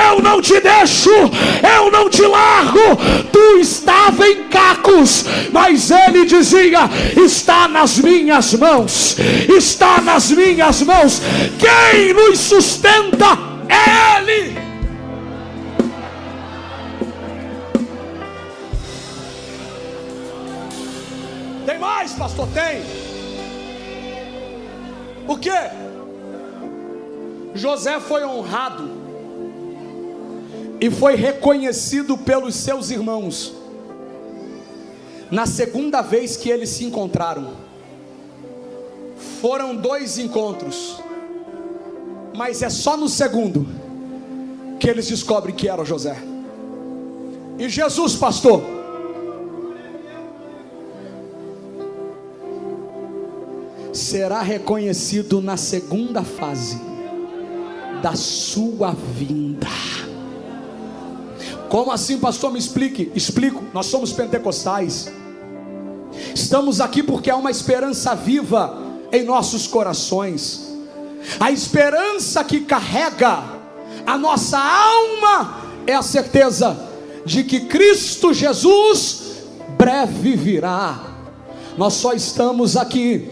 eu não te deixo, eu não te largo. Tu estava em cacos, mas Ele dizia: está nas minhas mãos, está nas minhas mãos. Quem nos sustenta é Ele. Tem mais, pastor? Tem. O quê? José foi honrado e foi reconhecido pelos seus irmãos na segunda vez que eles se encontraram. Foram 2 encontros, mas é só no segundo que eles descobrem que era José. E Jesus, pastor, será reconhecido na segunda fase da sua vinda. Como assim, pastor? Me explique. Explico. Nós somos pentecostais. Estamos aqui porque há uma esperança viva em nossos corações. A esperança que carrega a nossa alma é a certeza de que Cristo Jesus breve virá. Nós só estamos aqui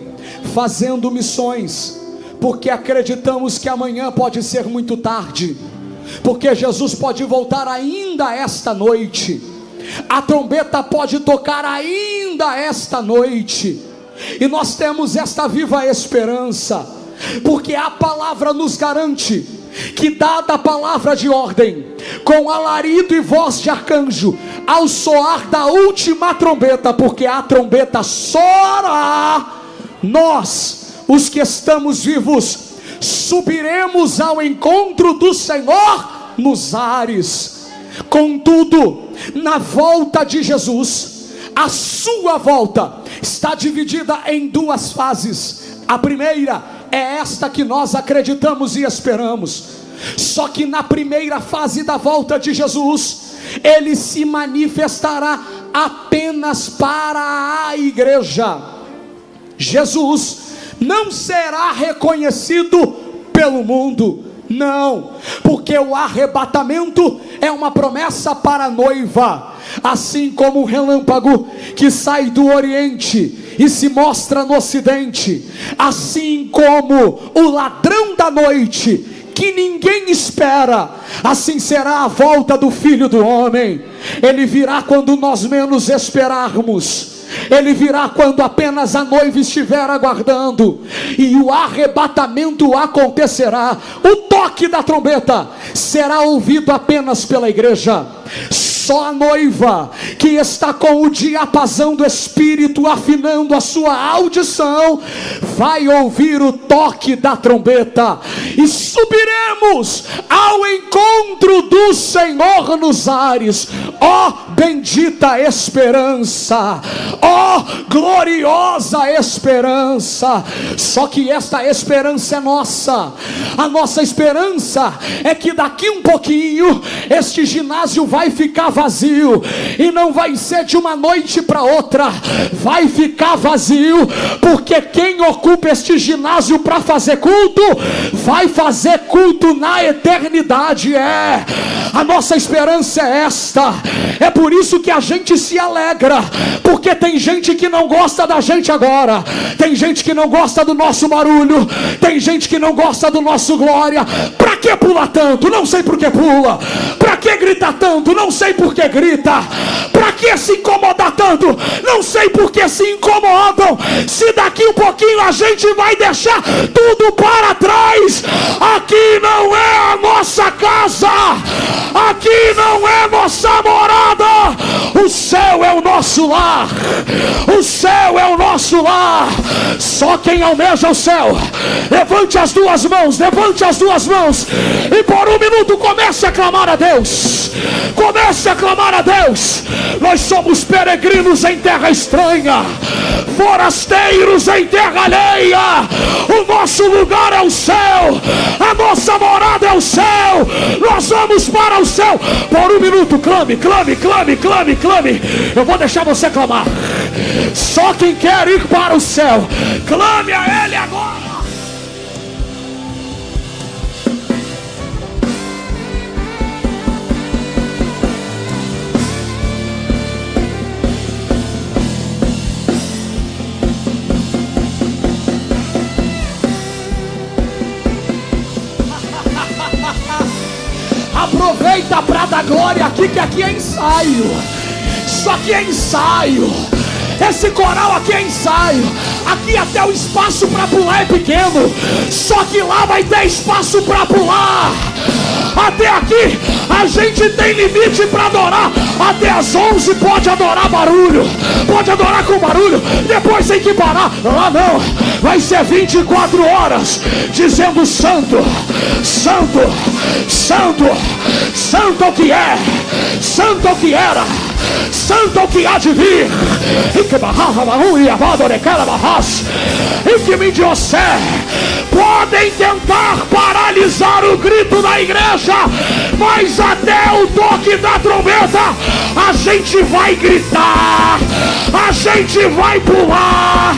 fazendo missões porque acreditamos que amanhã pode ser muito tarde, porque Jesus pode voltar ainda esta noite, a trombeta pode tocar ainda esta noite, e nós temos esta viva esperança, porque a palavra nos garante que, dada a palavra de ordem, com alarido e voz de arcanjo, ao soar da última trombeta, porque a trombeta soará, nós, os que estamos vivos, subiremos ao encontro do Senhor nos ares. Contudo, na volta de Jesus, a sua volta está dividida em duas fases. A primeira é esta que nós acreditamos e esperamos. Só que na primeira fase da volta de Jesus, ele se manifestará apenas para a igreja. Jesus não será reconhecido pelo mundo, não, porque o arrebatamento é uma promessa para a noiva. Assim como o relâmpago que sai do oriente e se mostra no ocidente, assim como o ladrão da noite que ninguém espera, assim será a volta do Filho do Homem. Ele virá quando nós menos esperarmos. Ele virá quando apenas a noiva estiver aguardando, e o arrebatamento acontecerá. O toque da trombeta será ouvido apenas pela igreja. Só a noiva que está com o diapasão do Espírito afinando a sua audição vai ouvir o toque da trombeta, e subiremos ao encontro do Senhor nos ares. Ó bendita esperança, ó gloriosa esperança! Só que esta esperança é nossa. A nossa esperança é que daqui um pouquinho este ginásio vai ficar vazio, e não vai ser de uma noite para outra, vai ficar vazio, porque quem ocupa este ginásio para fazer culto, vai fazer culto na eternidade. A nossa esperança é esta. É por isso que a gente se alegra, porque tem gente que não gosta da gente agora, tem gente que não gosta do nosso barulho, tem gente que não gosta do nosso glória. Para que pula tanto? Não sei por que pula. Para que grita tanto? Não sei por que grita. Para que se incomodar tanto? Não sei por que se incomodam. Se daqui um pouquinho a gente vai deixar tudo para trás. Aqui não é a nossa casa, aqui não é nossa morada. O céu é o nosso lar, o céu é o nosso lar. Só quem almeja o céu, levante as duas mãos, levante as duas mãos, e por um minuto comece a clamar a Deus. Comece a clamar a Deus. Nós somos peregrinos em terra estranha, forasteiros em terra alheia. O nosso lugar é o céu, a nossa morada é o céu. Nós vamos para o céu. Por um minuto, clame, clame, clame, clame, clame. Eu vou deixar você clamar. Só quem quer ir para o céu, clame a Ele agora. Aproveita para dar glória aqui, que aqui é ensaio. Isso aqui é ensaio. Esse coral aqui é ensaio. Aqui até o espaço para pular é pequeno, só que lá vai ter espaço para pular. Até aqui a gente tem limite para adorar. Até às 11 pode adorar barulho, pode adorar com barulho, depois tem que parar. Lá não, vai ser 24 horas dizendo santo, santo, santo, santo o que é, santo o que era, santo o que há de vir. E que me disse, podem tentar paralisar o grito da igreja, mas até o toque da trombeta a gente vai gritar, a gente vai pular,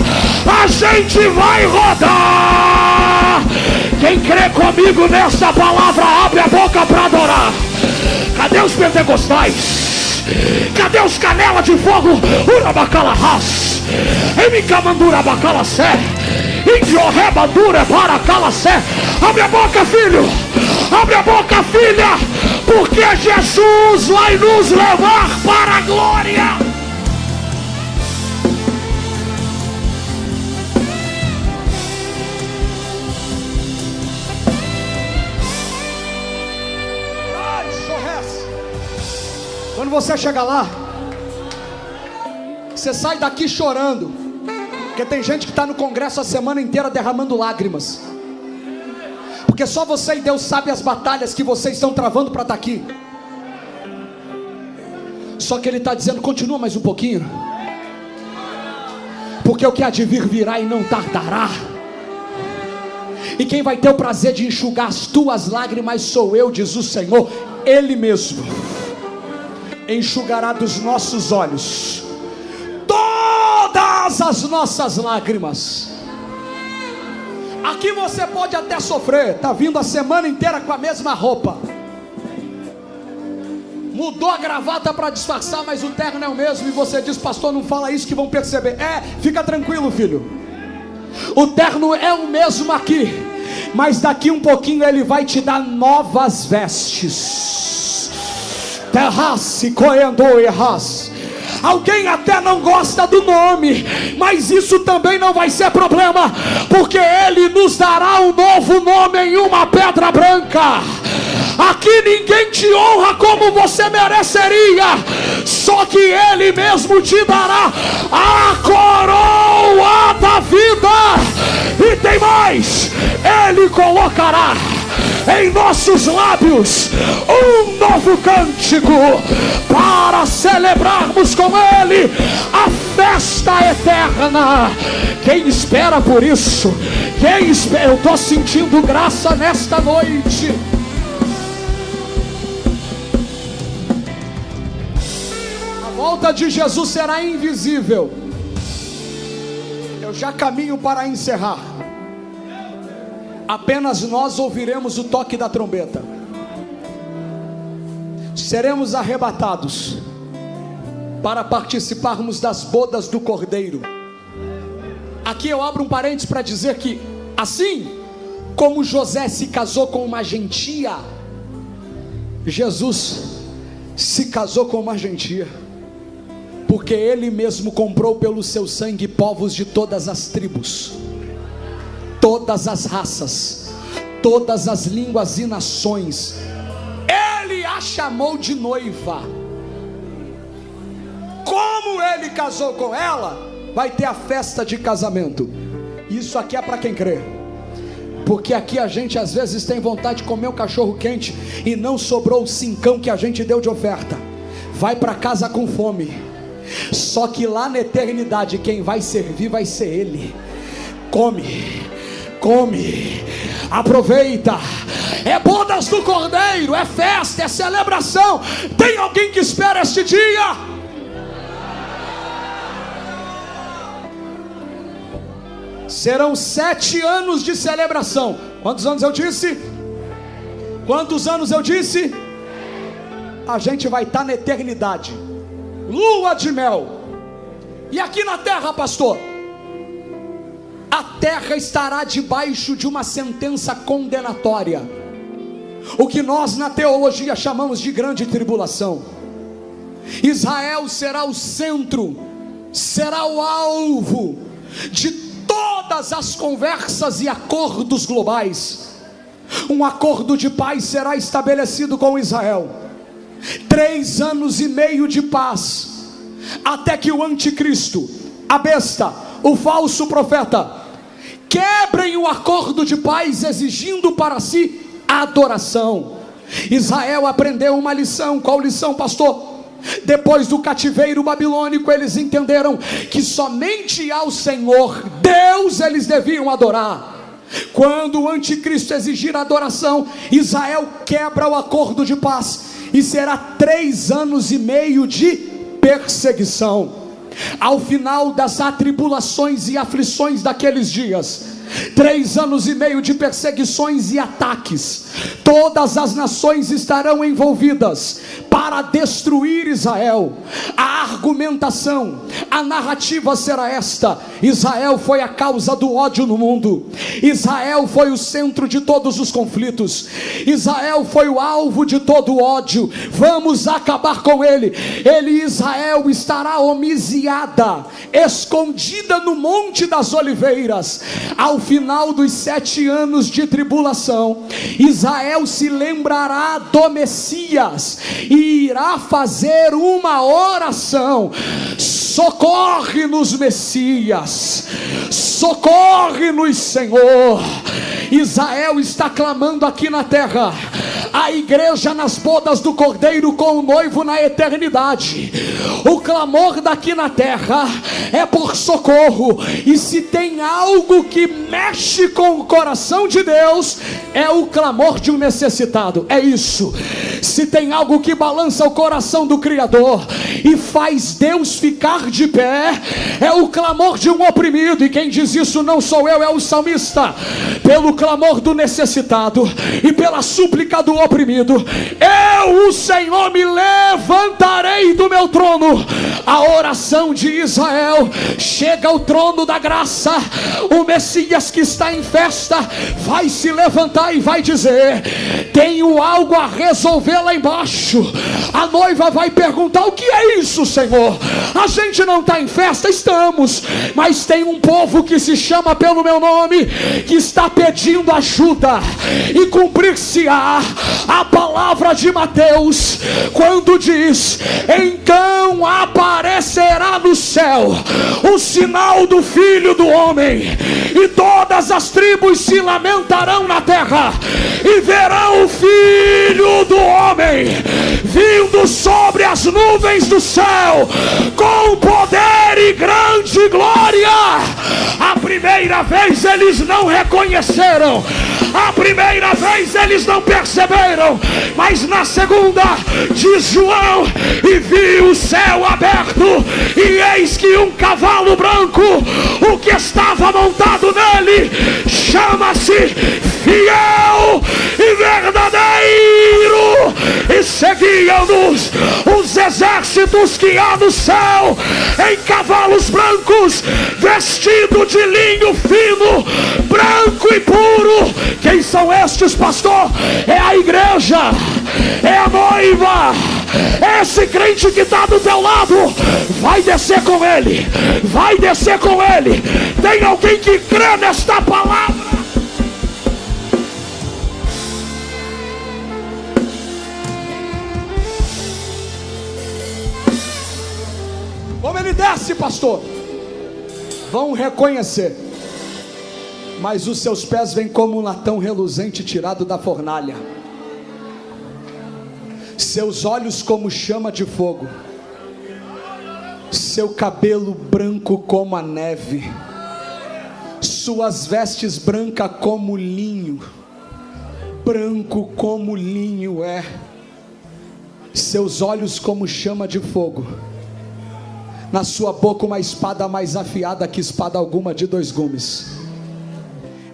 a gente vai rodar. Quem crê comigo nessa palavra, abre a boca para adorar. Cadê os pentecostais? Cadê os canela de fogo? Urabacala ras, emicamandura bacala sé, indiorebandura para calacé. Abre a boca, filho, abre a boca, filha, porque Jesus vai nos levar para a glória. Quando você chega lá, você sai daqui chorando, porque tem gente que está no congresso a semana inteira derramando lágrimas, porque só você e Deus sabe as batalhas que vocês estão travando para estar aqui. Só que Ele está dizendo: continua mais um pouquinho, porque o que há de vir virá e não tardará. E quem vai ter o prazer de enxugar as tuas lágrimas sou eu, diz o Senhor. Ele mesmo enxugará dos nossos olhos todas as nossas lágrimas. Aqui você pode até sofrer, está vindo a semana inteira com a mesma roupa, mudou a gravata para disfarçar, mas o terno é o mesmo, e você diz: pastor, não fala isso que vão perceber. Fica tranquilo, filho, o terno é o mesmo aqui, mas daqui um pouquinho Ele vai te dar novas vestes. Terrasse, coendo e ras. Alguém até não gosta do nome, mas isso também não vai ser problema, porque Ele nos dará um novo nome em uma pedra branca. Aqui ninguém te honra como você mereceria, só que Ele mesmo te dará a coroa da vida. E tem mais, Ele colocará em nossos lábios um novo cântico, para celebrarmos com Ele a festa eterna. Quem espera por isso? Quem espera? Eu estou sentindo graça nesta noite. A volta de Jesus será invisível. Eu já caminho para encerrar. Apenas nós ouviremos o toque da trombeta. Seremos arrebatados para participarmos das bodas do Cordeiro. Aqui eu abro um parênteses para dizer que, assim como José se casou com uma gentia, Jesus se casou com uma gentia, porque Ele mesmo comprou pelo seu sangue povos de todas as tribos, todas as raças, todas as línguas e nações. Ele a chamou de noiva. Como Ele casou com ela, vai ter a festa de casamento. Isso aqui é para quem crê, porque aqui a gente às vezes tem vontade de comer um cachorro quente e não sobrou o cincão que a gente deu de oferta, vai para casa com fome. Só que lá na eternidade quem vai servir vai ser Ele. Come, aproveita. É bodas do Cordeiro, é festa, é celebração. Tem alguém que espera este dia? Serão 7 anos de celebração. Quantos anos eu disse? Quantos anos eu disse? A gente vai estar na eternidade, lua de mel. E aqui na terra, pastor, a terra estará debaixo de uma sentença condenatória, o que nós na teologia chamamos de grande tribulação. Israel será o centro, será o alvo de todas as conversas e acordos globais. Um acordo de paz será estabelecido com Israel, 3 anos e meio de paz, até que o anticristo, a besta, o falso profeta, quebrem o acordo de paz, exigindo para si adoração. Israel aprendeu uma lição. Qual lição, pastor? Depois do cativeiro babilônico, eles entenderam que somente ao Senhor Deus eles deviam adorar. Quando o anticristo exigir adoração, Israel quebra o acordo de paz, e será 3 anos e meio de perseguição. Ao final das atribulações e aflições daqueles dias, 3 anos e meio de perseguições e ataques. Todas as nações estarão envolvidas para destruir Israel. A argumentação, a narrativa será esta: Israel foi a causa do ódio no mundo, Israel foi o centro de todos os conflitos, Israel foi o alvo de todo o ódio. Vamos acabar com ele. Israel estará homiziada, escondida no Monte das Oliveiras. Ao final dos 7 anos de tribulação, Israel se lembrará do Messias e irá fazer uma oração: socorre-nos, Messias, socorre-nos, Senhor. Israel está clamando aqui na terra, a igreja nas bodas do Cordeiro com o noivo na eternidade. O clamor daqui na terra é por socorro, e se tem algo que mexe com o coração de Deus, é o clamor de um necessitado. É isso. Se tem algo que balança o coração do Criador e faz Deus ficar de pé, é o clamor de um oprimido. E quem diz isso não sou eu, é o salmista. Pelo clamor do necessitado e pela súplica do oprimido, eu, o Senhor, me levantarei do meu trono. A oração de Israel chega ao trono da graça. O Messias que está em festa vai se levantar e vai dizer: tenho algo a resolver lá embaixo. A noiva vai perguntar: o que é isso, Senhor? A gente não está em festa? Estamos, mas tem um povo que se chama pelo meu nome, que está pedindo ajuda. E cumprir-se-á a palavra de Mateus, quando diz: então aparecerá no céu o sinal do Filho do Homem, e todas as tribos se lamentarão na terra, e verão o Filho do Homem vindo sobre as nuvens do céu, com poder e grande glória. A primeira vez eles não reconheceram, a primeira vez eles não perceberam, mas na segunda, diz João, e vi o céu aberto, e eis que um cavalo branco, o que estava montado nele chama-se Fiel e Verdadeiro, e seguiam-nos os exércitos que há no céu em cavalos brancos, vestido de linho fino, branco e puro. Quem são estes, pastor? É a igreja, é a noiva, é esse crente que está do teu lado. Vai descer com ele, vai descer com ele. Tem alguém que crê nesta palavra? Como ele desce, pastor? Vão reconhecer, mas os seus pés vêm como um latão reluzente tirado da fornalha, seus olhos como chama de fogo, seu cabelo branco como a neve, suas vestes brancas como linho, branco como linho é, seus olhos como chama de fogo, na sua boca uma espada mais afiada que espada alguma de 2 gumes,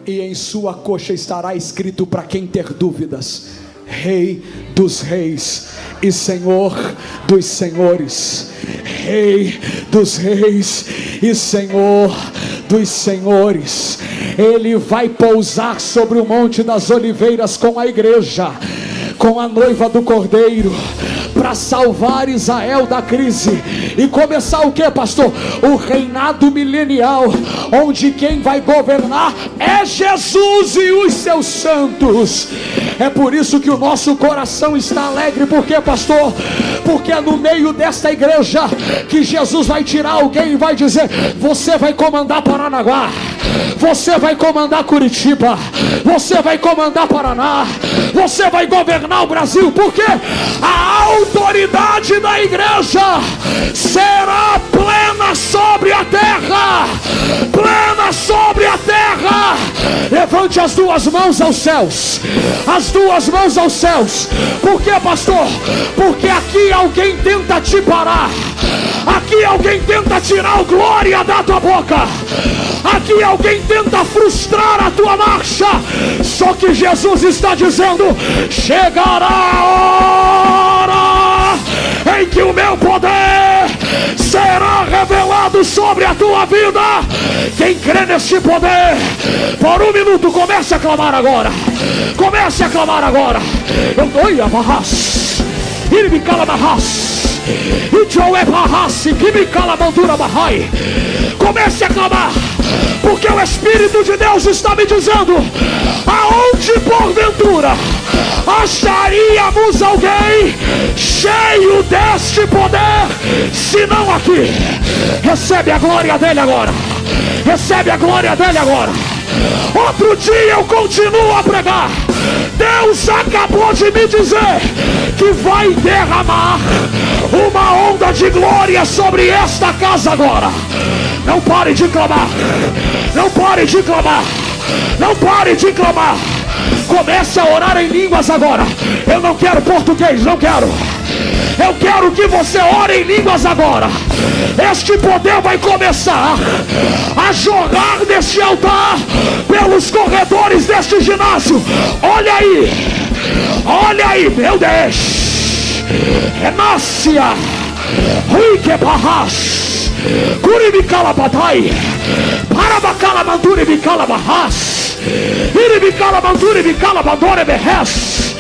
e em sua coxa estará escrito, para quem ter dúvidas: Rei dos reis e Senhor dos senhores. Rei dos reis e Senhor dos senhores. Ele vai pousar sobre o Monte das Oliveiras com a igreja, com a noiva do Cordeiro, para salvar Israel da crise e começar o que, pastor? O reinado milenial, onde quem vai governar é Jesus e os seus santos. É por isso que o nosso coração está alegre. Por quê, pastor? Porque é no meio desta igreja que Jesus vai tirar alguém e vai dizer: você vai comandar Paranaguá, você vai comandar Curitiba, você vai comandar Paraná, você vai governar o Brasil. Porque a autoridade da igreja será plena sobre a terra, plena sobre a terra. Levante as 2 mãos aos céus, as 2 mãos aos céus. Por que, pastor? Porque aqui alguém tenta te parar, aqui alguém tenta tirar a glória da tua boca, Aqui alguém tenta frustrar a tua marcha, só que Jesus está dizendo: chegará a hora em que o meu poder será revelado sobre a tua vida. Quem crê neste poder, por um minuto, comece a clamar agora. Comece a clamar agora. Eu dou a barras, ele me cala barras. Comece a clamar, porque o Espírito de Deus está me dizendo: aonde porventura acharíamos alguém cheio deste poder, se não aqui? Recebe a glória dele agora. Recebe a glória dele agora. Outro dia eu continuo a pregar. Deus acabou de me dizer que vai derramar uma onda de glória sobre esta casa agora. Não pare de clamar. Não pare de clamar. Não pare de clamar. Comece a orar em línguas agora. Eu não quero português, não quero. Eu quero que você ore em línguas agora. Este poder vai começar a jorrar deste altar pelos corredores deste ginásio. Olha aí, meu Deus. Renácia, Ruike Barras, Curibicala Batai, Parabacala Manduri Bicala Barras, Iribicala Manduri Bicala Bandore Berres,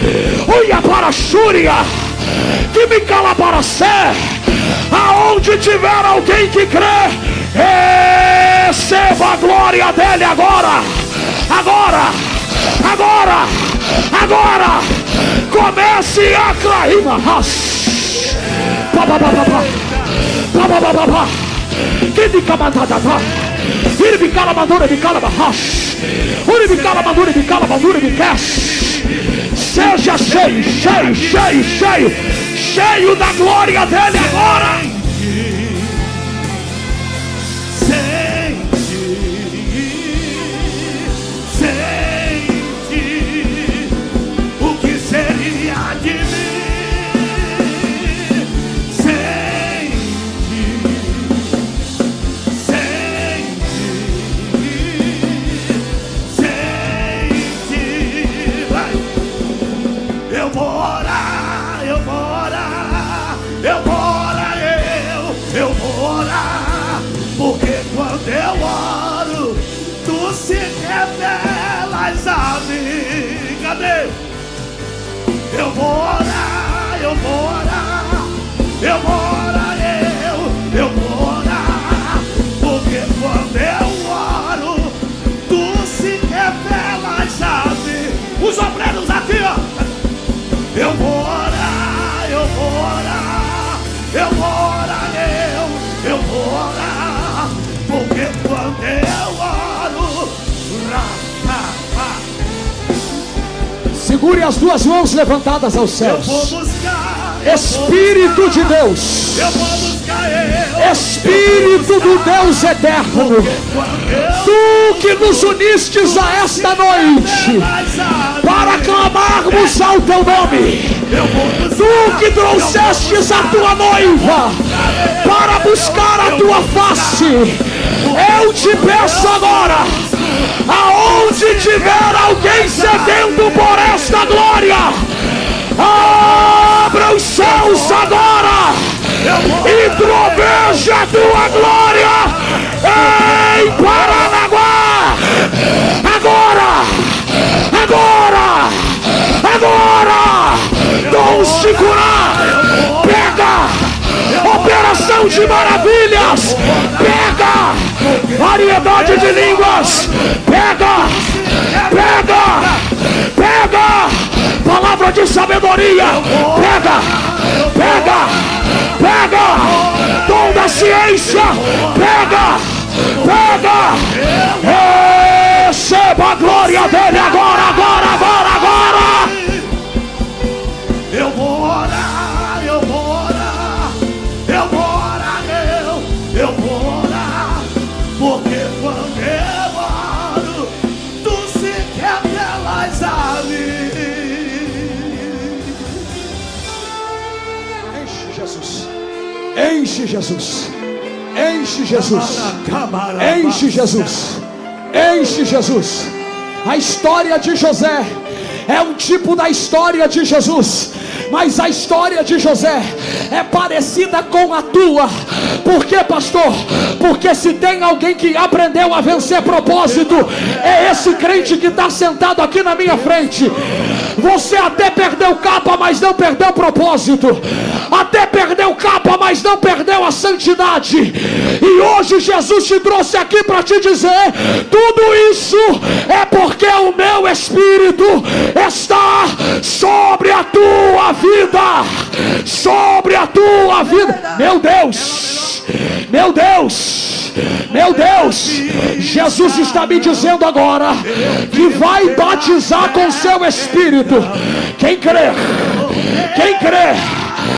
Uia para Xúria, que me cala para ser. Aonde tiver alguém que crê, receba a glória dele agora. Agora comece a clamar. Que me camantada, ele me cala mandura, me cala barras, ele me cala mandura, me cala mandura, me quer. Seja cheio da glória dele agora. Sente o que seria de mim. Sente, vai. Eu vou orar, eu vou orar, eu vou orar, eu vou orar, porque quando eu oro, tu se revelas a mim. Cadê? Eu vou orar, eu vou orar, eu vou orar, eu vou orar, porque quando eu oro, tu se revelas a mim. Os obreiros aqui, ó. Eu vou orar, eu vou orar, eu vou orar, eu vou orar, porque quando eu oro, segure as duas mãos levantadas aos céus. eu vou buscar, Espírito de Deus, eu vou buscar, Espírito do Deus eterno, tu que nos unistes a esta noite para clamarmos ao teu nome, tu que trouxestes a tua noiva para buscar a tua face, eu te peço agora, aonde tiver alguém sedento por esta glória, abra os céus agora e troveja a tua glória em Paranaguá. Agora, dons de curar, pega, operação de maravilhas, pega, variedade de línguas, pega, palavra de sabedoria, pega, dom da ciência, pega, receba a glória dele agora. Eu vou orar, eu vou orar, eu vou orar, eu vou orar, porque quando eu oro, tu se revelas a mim. Enche Jesus, Enche Jesus. Enche Jesus. Enche Jesus. A história de José é um tipo da história de Jesus, mas a história de José é parecida com a tua. Por quê, pastor? Porque se tem alguém que aprendeu a vencer propósito, é esse crente que está sentado aqui na minha frente. Você até perdeu capa, mas não perdeu propósito. Até perdeu capa, mas não perdeu a santidade. E hoje Jesus te trouxe aqui para te dizer: tudo isso é porque o meu Espírito está sobre a tua vida. Sobre a tua vida. Meu Deus, meu Deus, meu Deus. Jesus está me dizendo agora que vai batizar com seu Espírito. Quem crê? Quem crê?